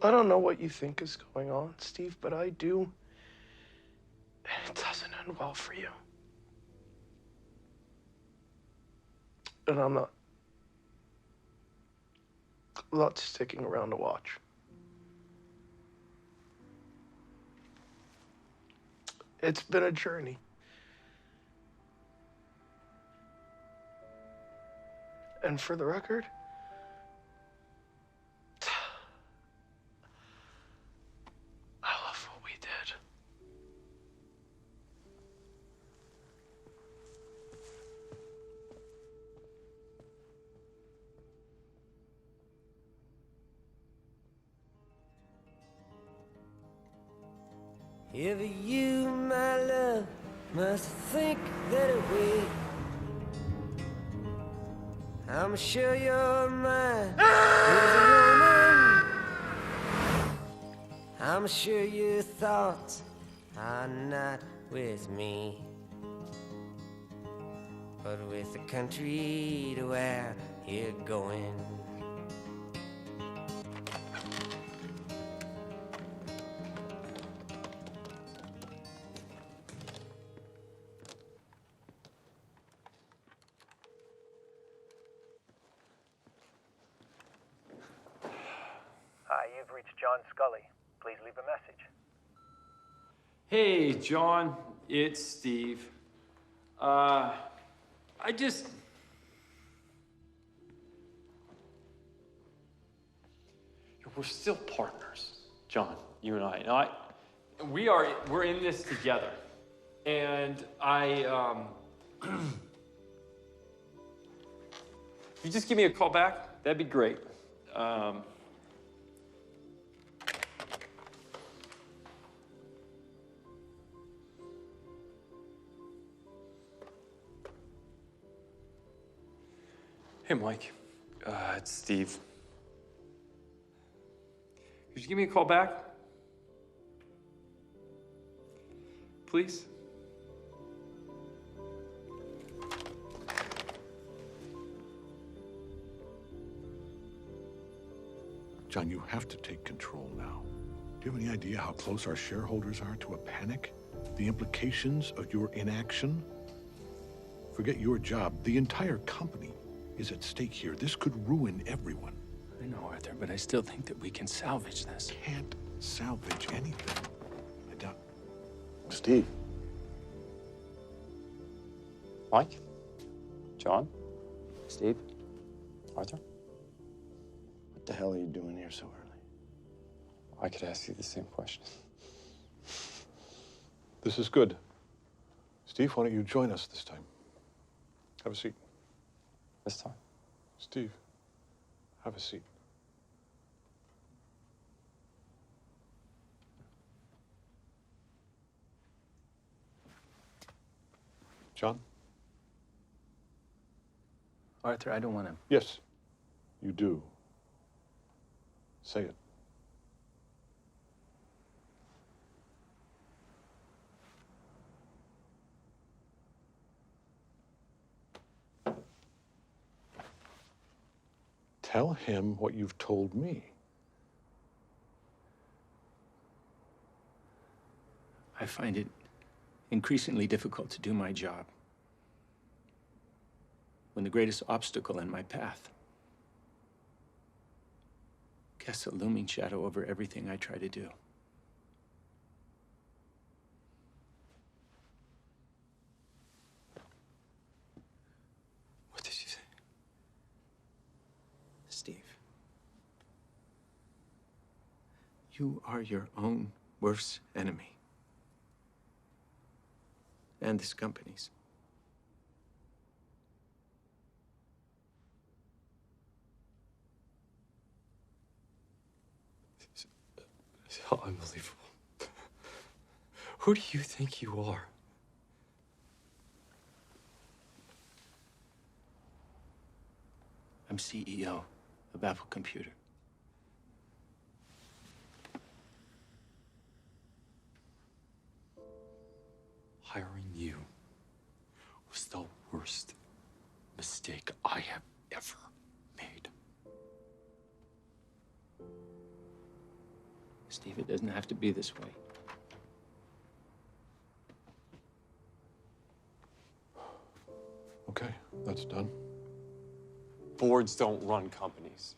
[SPEAKER 5] I don't know what you think is going on, Steve, but I do. And it doesn't end well for you. And I'm not sticking around to watch. It's been a journey. And for the record, I love what we did.
[SPEAKER 9] If you, my love, must think that way, I'm sure you're mine as a woman. I'm sure your thoughts are not with me, but with the country to where you're going.
[SPEAKER 12] Hi, you've reached John Scully. Please leave a message.
[SPEAKER 15] Hey, John, it's Steve. We're still partners, John, you and I. Now, we're in this together. And if you just give me a call back, that'd be great. Hey, Mike. It's Steve. Could you give me a call back? Please?
[SPEAKER 4] John, you have to take control now. Do you have any idea how close our shareholders are to a panic? The implications of your inaction? Forget your job. The entire company is at stake here. This could ruin everyone.
[SPEAKER 10] I know, Arthur, but I still think that we can salvage this.
[SPEAKER 4] Can't salvage anything. I doubt.
[SPEAKER 1] Steve. Mike? John? Steve? Arthur?
[SPEAKER 20] What the hell are you doing here so early?
[SPEAKER 1] I could ask you the same question.
[SPEAKER 4] This is good. Steve, why don't you join us this time? Have a seat.
[SPEAKER 1] This time?
[SPEAKER 4] Steve, have a seat. John?
[SPEAKER 10] Arthur, I don't want to.
[SPEAKER 4] Yes, you do. Say it. Tell him what you've told me.
[SPEAKER 10] I find it increasingly difficult to do my job when the greatest obstacle in my path casts a looming shadow over everything I try to do.
[SPEAKER 1] What did
[SPEAKER 10] Steve. You are your own worst enemy. And this company's.
[SPEAKER 1] It's unbelievable. Who do you think you are?
[SPEAKER 10] I'm CEO of Apple Computer.
[SPEAKER 1] Hiring you was the worst mistake I have ever made.
[SPEAKER 10] Steve, it doesn't have to be this way.
[SPEAKER 4] Okay, that's done.
[SPEAKER 1] Boards don't run companies.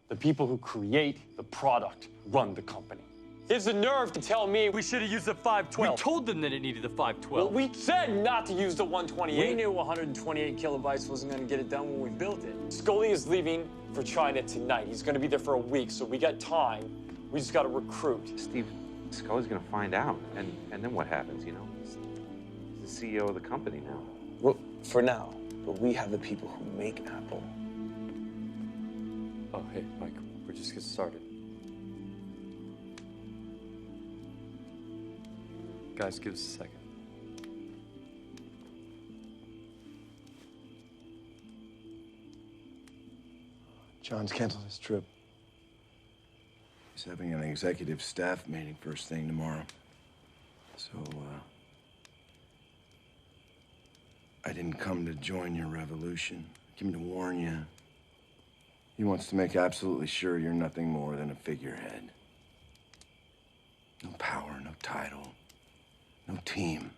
[SPEAKER 1] The people who create the product run the company. He has the nerve to tell me we should have used the 512.
[SPEAKER 15] We told them that it needed the 512.
[SPEAKER 1] Well, we said not to use the 128. We knew 128 kilobytes wasn't going to get it done when we built it. Scully is leaving for China tonight. He's going to be there for a week, so we got time. We just got to recruit.
[SPEAKER 3] Steve, Scully's going to find out, and then what happens, you know? He's the CEO of the company now.
[SPEAKER 15] Well, for now. But we have the people who make Apple.
[SPEAKER 1] Oh, hey, Mike, we're just getting started. Guys, give us a second.
[SPEAKER 20] John's canceled his trip. He's having an executive staff meeting first thing tomorrow. So, I didn't come to join your revolution. I came to warn you. He wants to make absolutely sure you're nothing more than a figurehead. No power, no title, no team.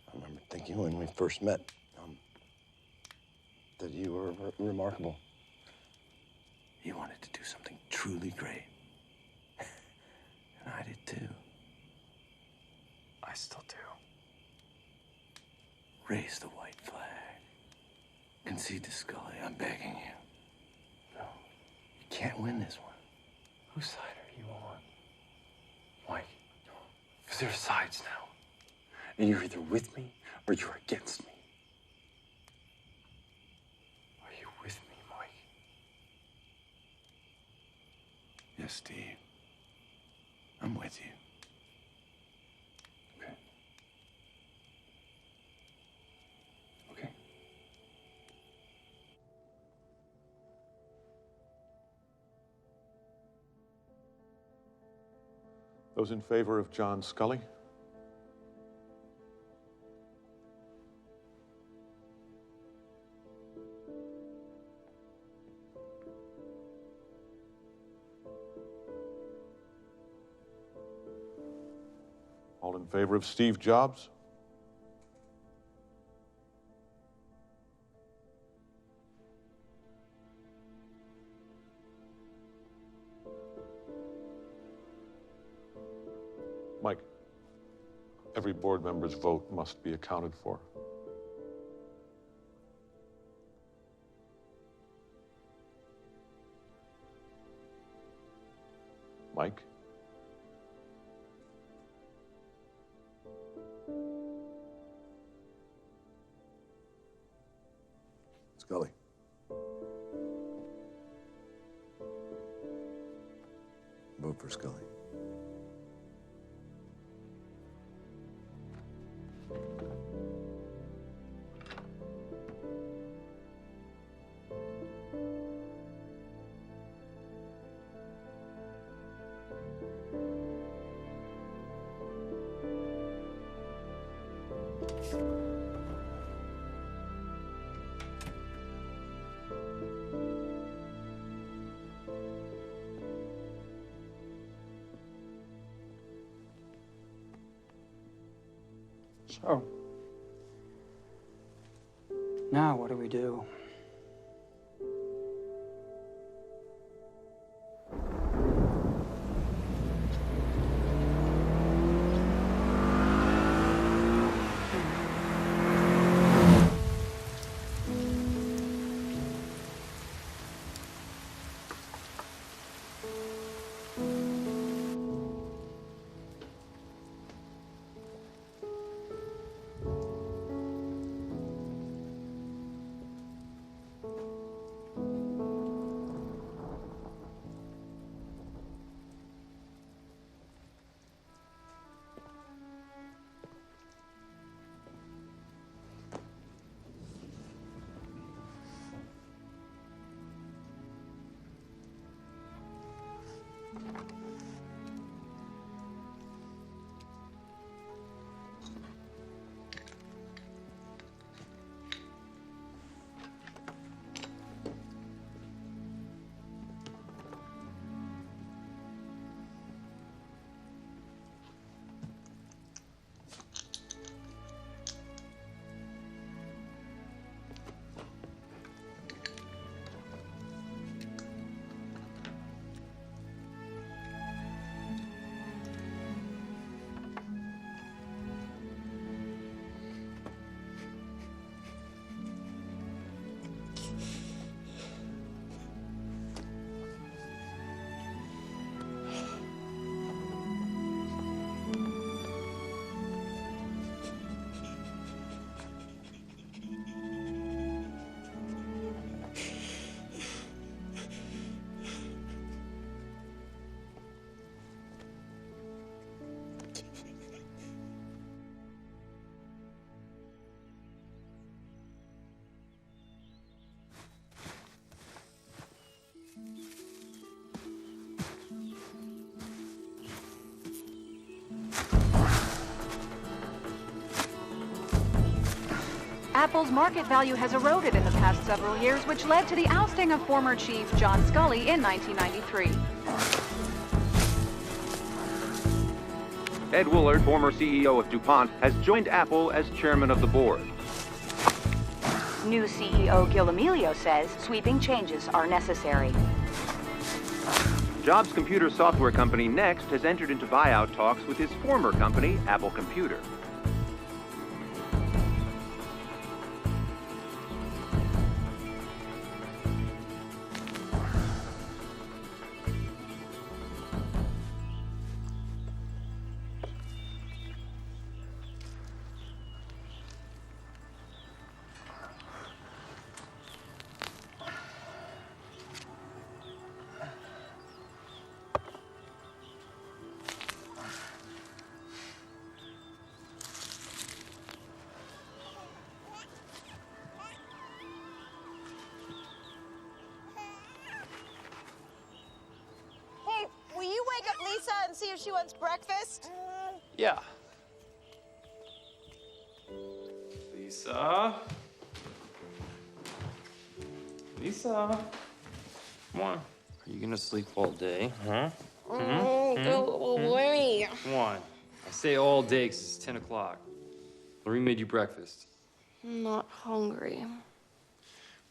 [SPEAKER 20] I remember thinking when we first met that you were remarkable. You wanted to do something truly great. And I did too.
[SPEAKER 1] I still do.
[SPEAKER 20] Raise the white flag. Concede to Scully. I'm begging you. No. You can't win this one.
[SPEAKER 1] Whose side are you on? Mike, because there are sides now. And you're either with me or you're against me. Are you with me, Mike?
[SPEAKER 20] Yes, Steve. I'm with you.
[SPEAKER 1] Okay. Okay.
[SPEAKER 4] Those in favor of John Scully? All in favor of Steve Jobs? Mike, every board member's vote must be accounted for. Mike?
[SPEAKER 20] Scully. Vote for Scully.
[SPEAKER 2] So, now what do we do?
[SPEAKER 17] Apple's market value has eroded in the past several years, which led to the ousting of former chief John Sculley in 1993.
[SPEAKER 18] Ed Woolard, former CEO of DuPont, has joined Apple as chairman of the board.
[SPEAKER 21] New CEO Gil Amelio says sweeping changes are necessary.
[SPEAKER 18] Jobs' computer software company Next has entered into buyout talks with his former company, Apple Computer.
[SPEAKER 24] Hey, will you wake up Lisa and see if she wants breakfast?
[SPEAKER 15] Yeah. Lisa? Lisa? Come on. Are you gonna sleep all day, huh?
[SPEAKER 24] Go away.
[SPEAKER 15] Come on. I say all day 'cause it's 10 o'clock. Marie made you breakfast.
[SPEAKER 24] I'm not hungry.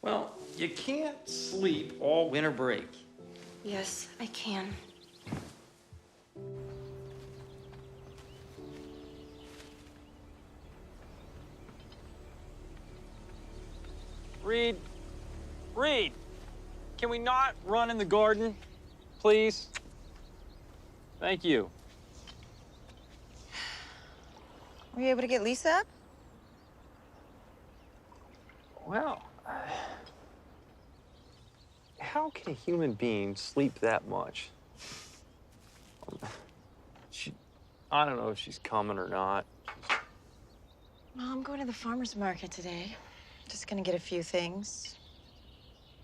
[SPEAKER 15] Well, you can't sleep all winter break.
[SPEAKER 24] Yes, I can.
[SPEAKER 15] Reed, can we not run in the garden, please? Thank you.
[SPEAKER 24] Were you able to get Lisa up?
[SPEAKER 15] Well, how can a human being sleep that much? I don't know if she's coming or not.
[SPEAKER 24] No, I'm going to the farmer's market today. Just gonna get a few things.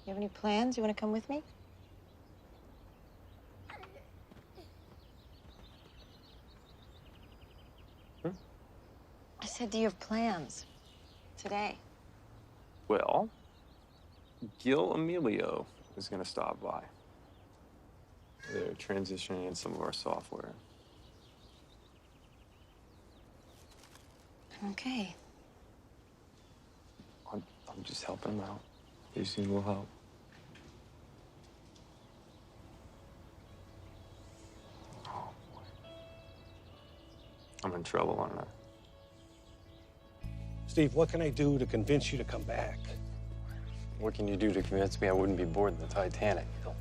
[SPEAKER 24] You have any plans? You want to come with me? I said, do you have plans today?
[SPEAKER 15] Well, Gil Amelio is going to stop by. They're transitioning in some of our software.
[SPEAKER 24] Okay.
[SPEAKER 15] I'm just helping them out. They soon will help. Oh, boy. I'm in trouble, aren't I?
[SPEAKER 25] Steve, what can I do to convince you to come back?
[SPEAKER 1] What can you do to convince me I wouldn't be aboard the Titanic, Bill?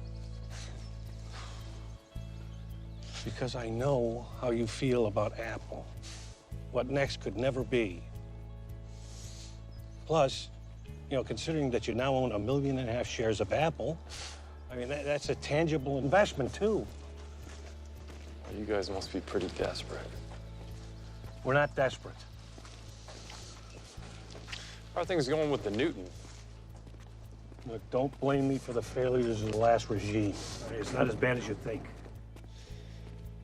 [SPEAKER 25] Because I know how you feel about Apple. What next could never be. Plus, you know, considering that you now own 1.5 million shares of Apple, I mean, that's a tangible investment, too.
[SPEAKER 1] Well, you guys must be pretty desperate.
[SPEAKER 25] We're not desperate.
[SPEAKER 1] How are things going with the Newton?
[SPEAKER 25] Look, don't blame me for the failures of the last regime. It's not as bad as you think.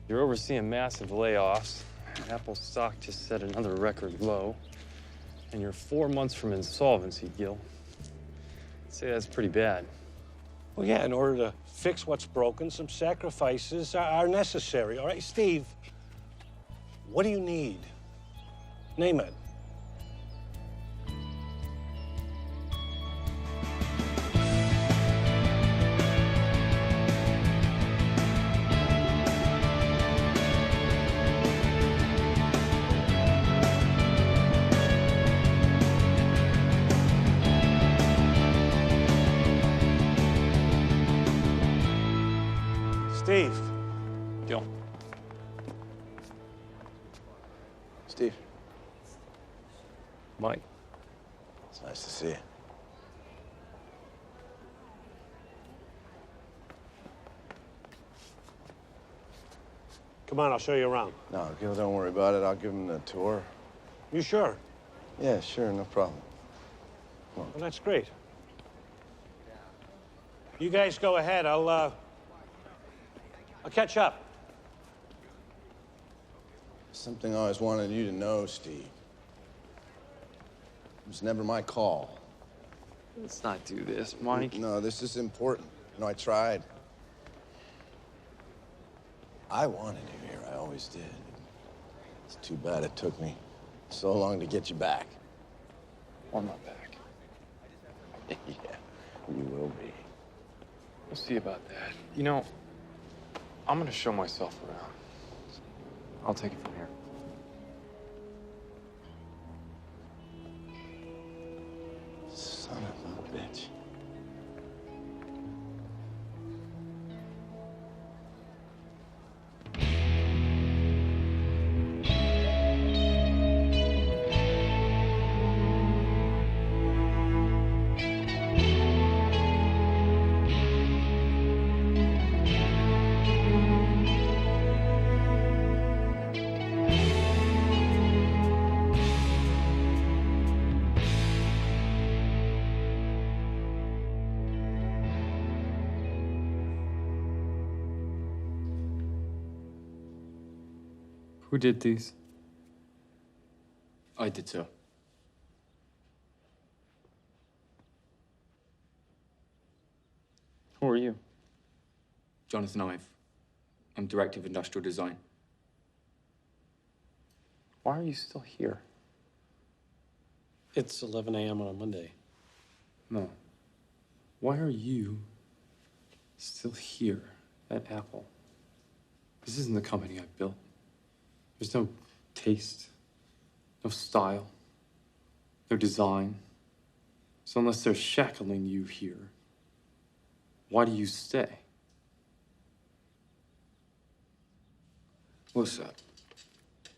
[SPEAKER 1] You're overseeing massive layoffs. Apple's stock just set another record low. And you're 4 months from insolvency, Gil. I'd say that's pretty bad.
[SPEAKER 25] Well, yeah, in order to fix what's broken, some sacrifices are necessary. All right, Steve, what do you need? Name it. Steve.
[SPEAKER 1] Gil.
[SPEAKER 20] Steve.
[SPEAKER 1] Mike.
[SPEAKER 20] It's nice to see you.
[SPEAKER 25] Come on, I'll show you around.
[SPEAKER 20] No, Gil, don't worry about it. I'll give him the tour.
[SPEAKER 25] You sure?
[SPEAKER 20] Yeah, sure, no problem.
[SPEAKER 25] Well, that's great. You guys go ahead. I'll catch up.
[SPEAKER 20] Something I always wanted you to know, Steve. was never my call.
[SPEAKER 15] Let's not do this, Mike.
[SPEAKER 20] No, this is important. You know, I tried. I wanted you here, I always did. It's too bad it took me so long to get you back.
[SPEAKER 15] Or not back.
[SPEAKER 20] Yeah, you will be.
[SPEAKER 15] We'll see about that. You know, I'm gonna show myself around. I'll take it from here.
[SPEAKER 20] Son of a bitch.
[SPEAKER 15] Who did these?
[SPEAKER 11] I did, sir.
[SPEAKER 15] Who are you?
[SPEAKER 11] Jonathan Ive. I'm Director of Industrial Design.
[SPEAKER 15] Why are you still here?
[SPEAKER 25] It's 11 a.m. on a Monday.
[SPEAKER 15] No. Why are you still here at Apple? This isn't the company I built. There's no taste, no style, no design. So unless they're shackling you here, why do you stay?
[SPEAKER 11] Well, sir,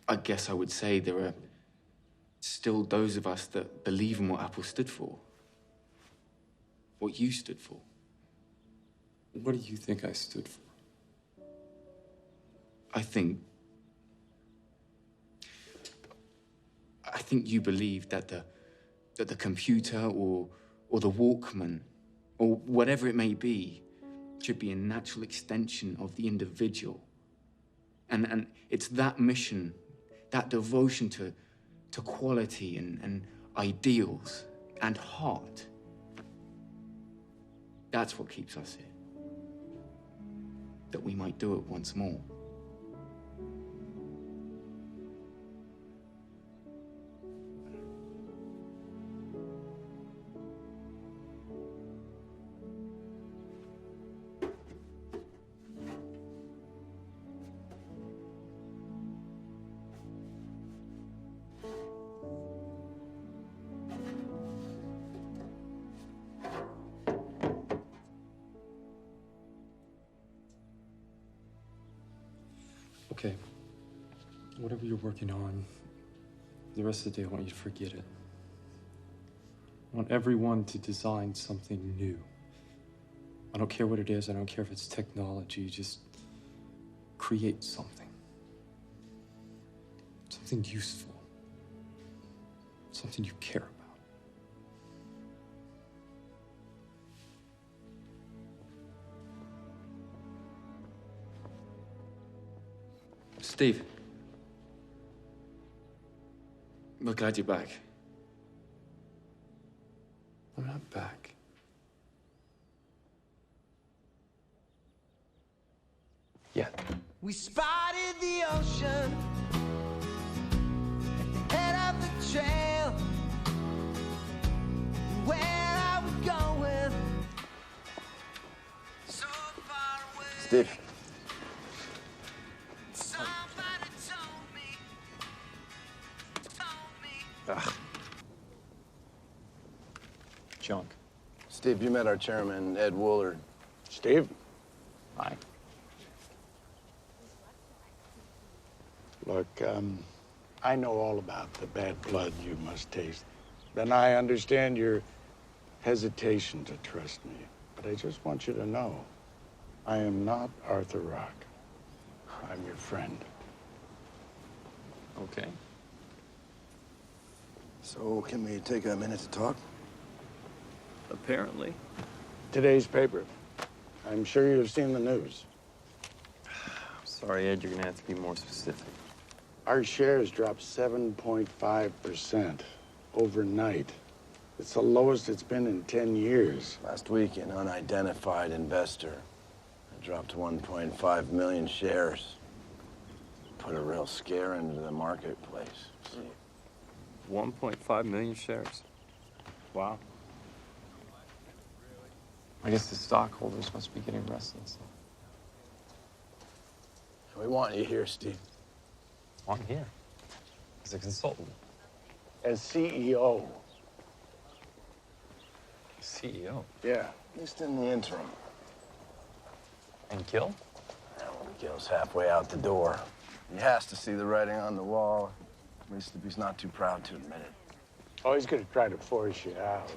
[SPEAKER 11] I guess I would say there are still those of us that believe in what Apple stood for. What you stood for.
[SPEAKER 15] What do you think I stood for?
[SPEAKER 11] I think you believe that the computer or the Walkman or whatever it may be should be a natural extension of the individual. And it's that mission, that devotion to quality and ideals and heart. That's what keeps us here. That we might do it once more.
[SPEAKER 15] Okay. Whatever you're working on, the rest of the day I want you to forget it. I want everyone to design something new. I don't care what it is, I don't care if it's technology, just create something. Something useful. Something you care about.
[SPEAKER 11] Steve. We're glad you're back.
[SPEAKER 15] I'm not back. Yet.
[SPEAKER 9] We spotted the ocean at the head of the trail. Where are we going? So far away.
[SPEAKER 20] Steve.
[SPEAKER 9] Somebody told me.
[SPEAKER 20] Ugh.
[SPEAKER 15] Junk.
[SPEAKER 20] Steve, you met our chairman, Ed Woolard.
[SPEAKER 25] Steve?
[SPEAKER 15] Hi.
[SPEAKER 25] Look, I know all about the bad blood you must taste. Then I understand your hesitation to trust me. But I just want you to know, I am not Arthur Rock. I'm your friend.
[SPEAKER 15] Okay.
[SPEAKER 20] So, can we take a minute to talk?
[SPEAKER 15] Apparently.
[SPEAKER 25] Today's paper. I'm sure you've seen the news.
[SPEAKER 15] Sorry, Ed, you're gonna have to be more specific.
[SPEAKER 25] Our shares dropped 7.5%. overnight. It's the lowest it's been in 10 years.
[SPEAKER 20] Last week, an unidentified investor dropped 1.5 million shares. Put a real scare into the marketplace.
[SPEAKER 15] 1.5 million shares. Wow.
[SPEAKER 7] I guess the stockholders must be getting restless.
[SPEAKER 20] We want you here, Steve.
[SPEAKER 1] Want here? As a consultant.
[SPEAKER 25] As CEO.
[SPEAKER 1] CEO?
[SPEAKER 20] Yeah, at least in the interim.
[SPEAKER 1] And Gil?
[SPEAKER 20] Well, Gil's halfway out the door. He has to see the writing on the wall, at least if he's not too proud to admit it.
[SPEAKER 25] Oh, he's gonna try to force you out.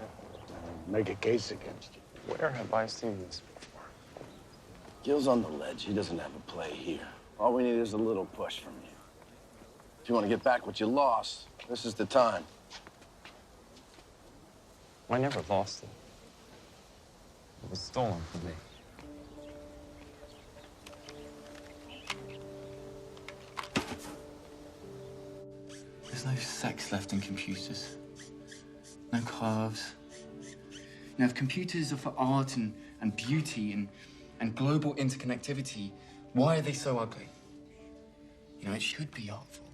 [SPEAKER 25] Make a case against you.
[SPEAKER 1] Where have I seen this before?
[SPEAKER 20] Gil's on the ledge. He doesn't have a play here. All we need is a little push from you. If you want to get back what you lost, this is the time.
[SPEAKER 1] I never lost it. It was stolen from me.
[SPEAKER 11] There's no sex left in computers. No curves. Now, if computers are for art and beauty and global interconnectivity, why are they so ugly? You know, it should be artful.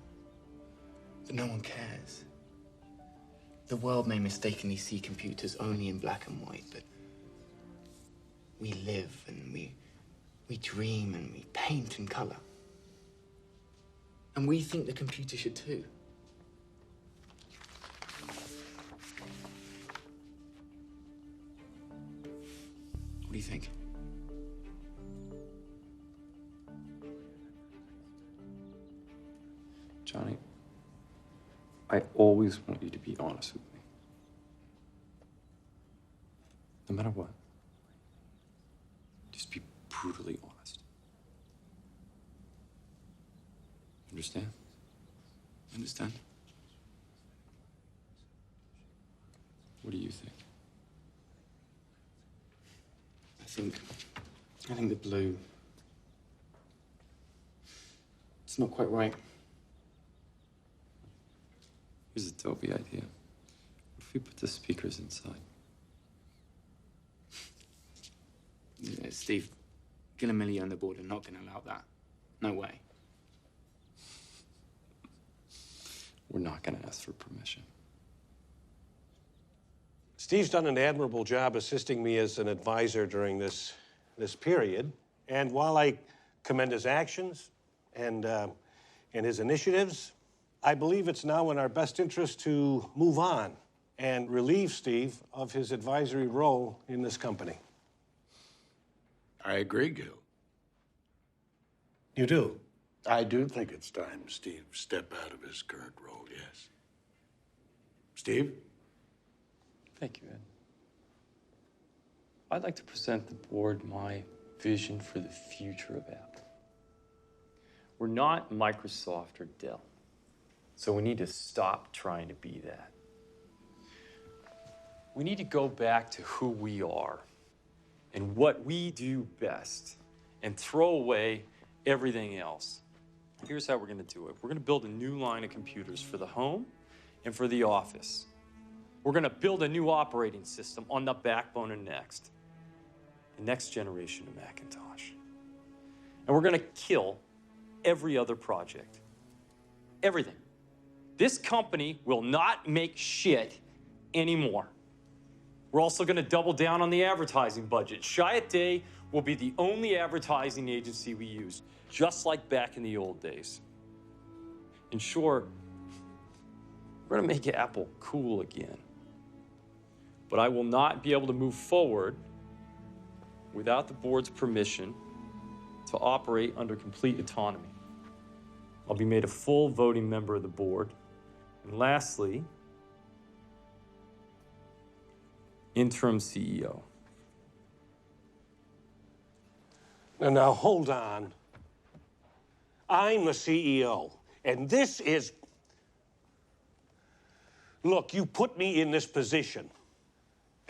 [SPEAKER 11] But no one cares. The world may mistakenly see computers only in black and white, but we live and we dream and we paint in color. And we think the computer should too. What do you think?
[SPEAKER 1] Johnny, I always want you to be honest with me. No matter what. Just be brutally honest. Understand?
[SPEAKER 11] Understand?
[SPEAKER 1] What do you think?
[SPEAKER 11] I think the blue, it's not quite right.
[SPEAKER 1] Here's a dopey idea. What if we put the speakers inside?
[SPEAKER 11] Yeah, Steve, Gil and Millie on the board are not going to allow that. No way.
[SPEAKER 1] We're not going to ask for permission.
[SPEAKER 6] Steve's done an admirable job assisting me as an advisor during this period. And while I commend his actions and his initiatives, I believe it's now in our best interest to move on and relieve Steve of his advisory role in this company.
[SPEAKER 25] I agree, Gil.
[SPEAKER 6] You do?
[SPEAKER 25] I do think it's time Steve step out of his current role, yes. Steve?
[SPEAKER 1] Thank you, Ed. I'd like to present the board my vision for the future of Apple. We're not Microsoft or Dell, so we need to stop trying to be that. We need to go back to who we are and what we do best and throw away everything else. Here's how we're going to do it. We're going to build a new line of computers for the home and for the office. We're going to build a new operating system on the backbone of Next, the next generation of Macintosh. And we're going to kill every other project. Everything. This company will not make shit anymore. We're also going to double down on the advertising budget. Chiat will be the only advertising agency we use, just like back in the old days. In short, we're going to make Apple cool again. But I will not be able to move forward without the board's permission to operate under complete autonomy. I'll be made a full voting member of the board. And lastly, interim CEO.
[SPEAKER 6] Now, hold on. I'm the CEO, and this is... Look, you put me in this position.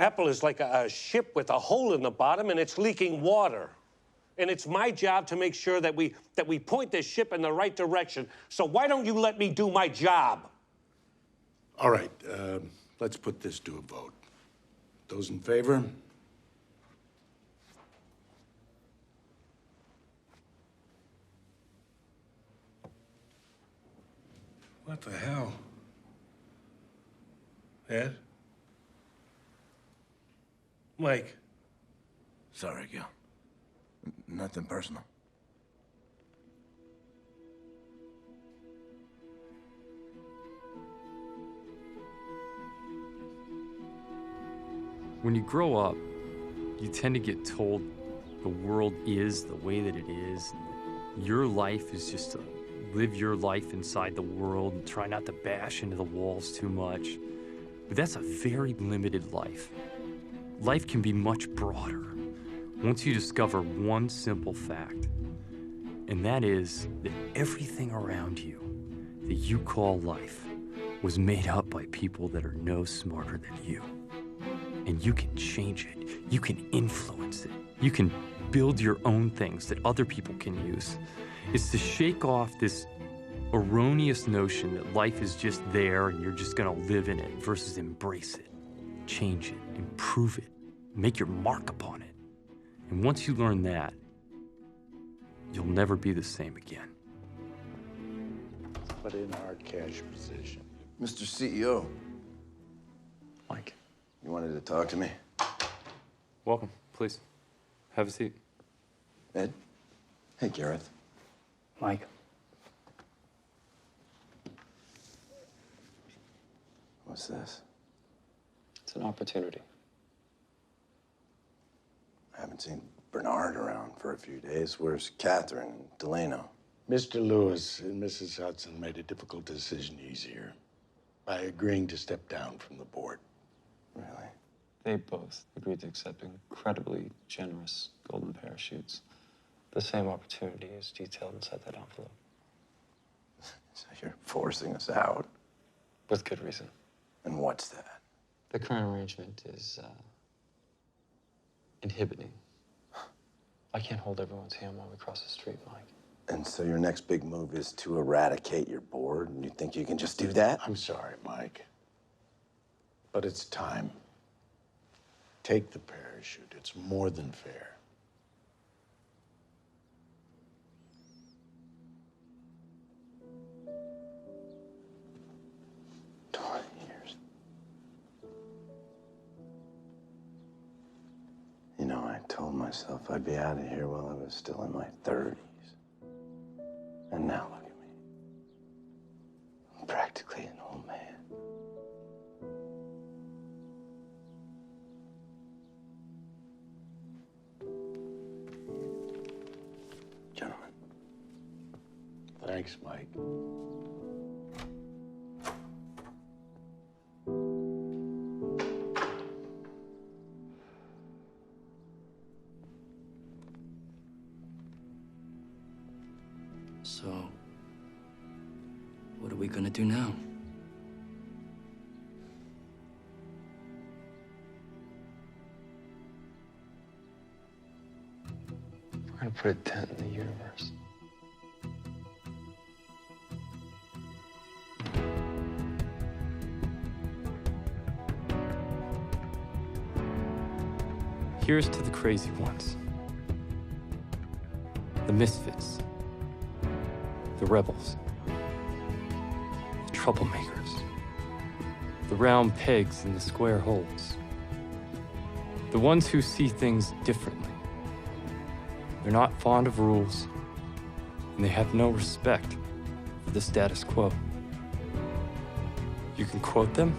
[SPEAKER 6] Apple is like a ship with a hole in the bottom, and it's leaking water. And it's my job to make sure that we point this ship in the right direction. So why don't you let me do my job?
[SPEAKER 4] All right, let's put this to a vote. Those in favor? What the hell? Ed? Mike?
[SPEAKER 20] Sorry, Gil. Nothing personal.
[SPEAKER 15] When you grow up, you tend to get told the world is the way that it is. Your life is just to live your life inside the world and try not to bash into the walls too much. But that's a very limited life. Life can be much broader once you discover one simple fact, and that is that everything around you that you call life was made up by people that are no smarter than you. And you can change it. You can influence it. You can build your own things that other people can use. It's to shake off this erroneous notion that life is just there and you're just gonna live in it versus embrace it, change it, improve it, make your mark upon it. And once you learn that, you'll never be the same again.
[SPEAKER 25] But in our cash position.
[SPEAKER 20] Mr. CEO.
[SPEAKER 15] Mike.
[SPEAKER 20] You wanted to talk to me?
[SPEAKER 15] Welcome, please. Have a seat.
[SPEAKER 20] Ed? Hey, Gareth.
[SPEAKER 15] Mike.
[SPEAKER 20] What's this?
[SPEAKER 15] It's an opportunity.
[SPEAKER 20] I haven't seen Bernard around for a few days. Where's Catherine and Delano?
[SPEAKER 25] Mr. Lewis and Mrs. Hudson made a difficult decision easier by agreeing to step down from the board.
[SPEAKER 20] Really?
[SPEAKER 8] They both agreed to accept incredibly generous golden parachutes. The same opportunity is detailed inside that envelope.
[SPEAKER 20] So you're forcing us out?
[SPEAKER 8] With good reason.
[SPEAKER 20] And what's that?
[SPEAKER 8] The current arrangement is inhibiting. I can't hold everyone's hand while we cross the street, Mike.
[SPEAKER 20] And so your next big move is to eradicate your board, and you think you can just do that?
[SPEAKER 25] I'm sorry, Mike. But it's time. Take the parachute. It's more than fair.
[SPEAKER 20] You know, I told myself I'd be out of here while I was still in my 30s. And now look at me. I'm practically an old man. Gentlemen.
[SPEAKER 25] Thanks, Mike.
[SPEAKER 14] So, what are we gonna do now?
[SPEAKER 8] We're gonna put a dent in the universe.
[SPEAKER 15] Here's to the crazy ones, the misfits, the rebels, the troublemakers, the round pegs in the square holes, the ones who see things differently. They're not fond of rules, and they have no respect for the status quo. You can quote them,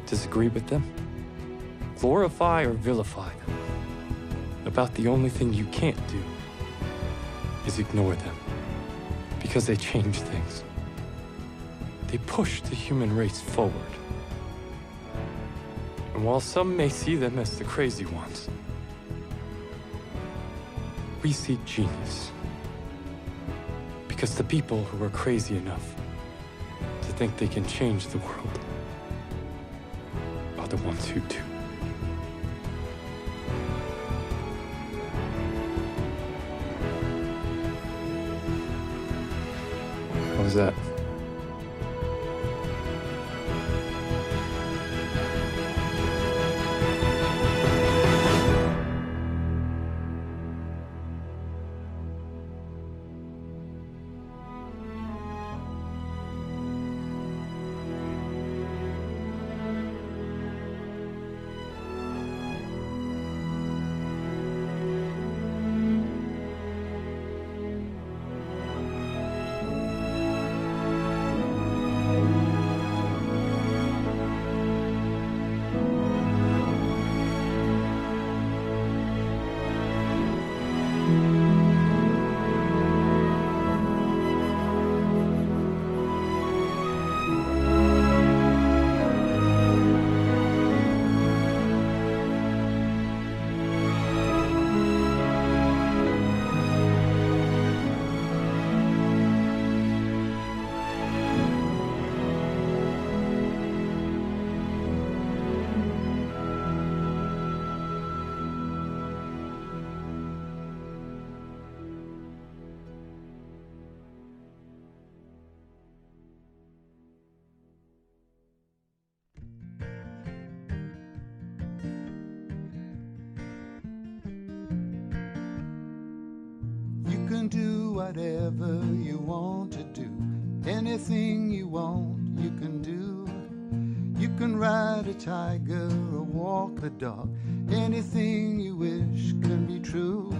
[SPEAKER 15] disagree with them, glorify or vilify them. About the only thing you can't do is ignore them, because they change things. They push the human race forward. And while some may see them as the crazy ones, we see genius. Because the people who are crazy enough to think they can change the world are the ones who do. How was that?
[SPEAKER 13] can do whatever you want to do. Anything you want, you can do. You can ride a tiger or walk the dog. Anything you wish can be true.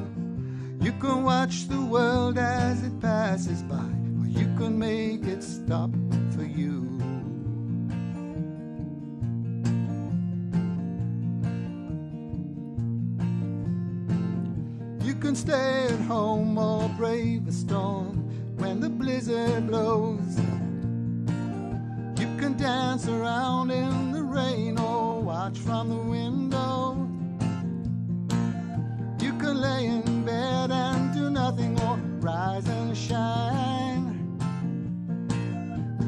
[SPEAKER 13] You can watch the world as it passes by, or you can make it stop for you. You can stay at home or brave a storm when the blizzard blows. You can dance around in the rain or watch from the window. You can lay in bed and do nothing or rise and shine.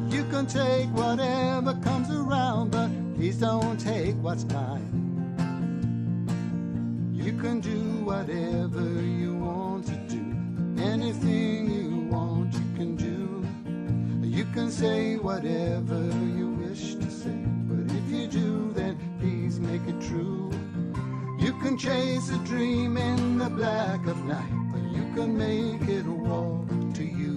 [SPEAKER 13] You can take whatever comes around, but please don't take what's mine. You can do whatever you want to do. Anything you want, you can do. You can say whatever you wish to say, but if you do, then please make it true. You can chase a dream in the black of night, but you can make it walk to you.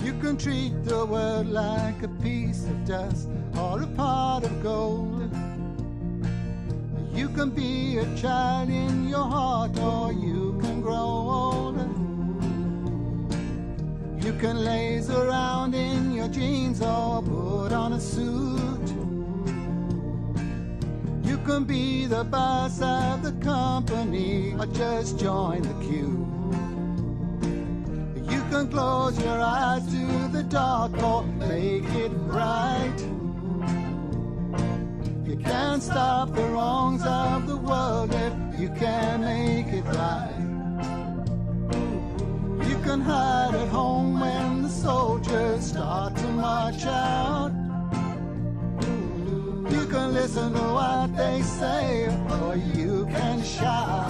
[SPEAKER 13] You can treat the world like a piece of dust or a pot of gold. You can be a child in your heart, or you can grow old. You can laze around in your jeans or put on a suit. You can be the boss of the company or just join the queue. You can close your eyes to the dark or make it bright. You can't stop the wrongs of the world if you can make it right. You can hide at home when the soldiers start to march out. You can listen to what they say, or you can shout.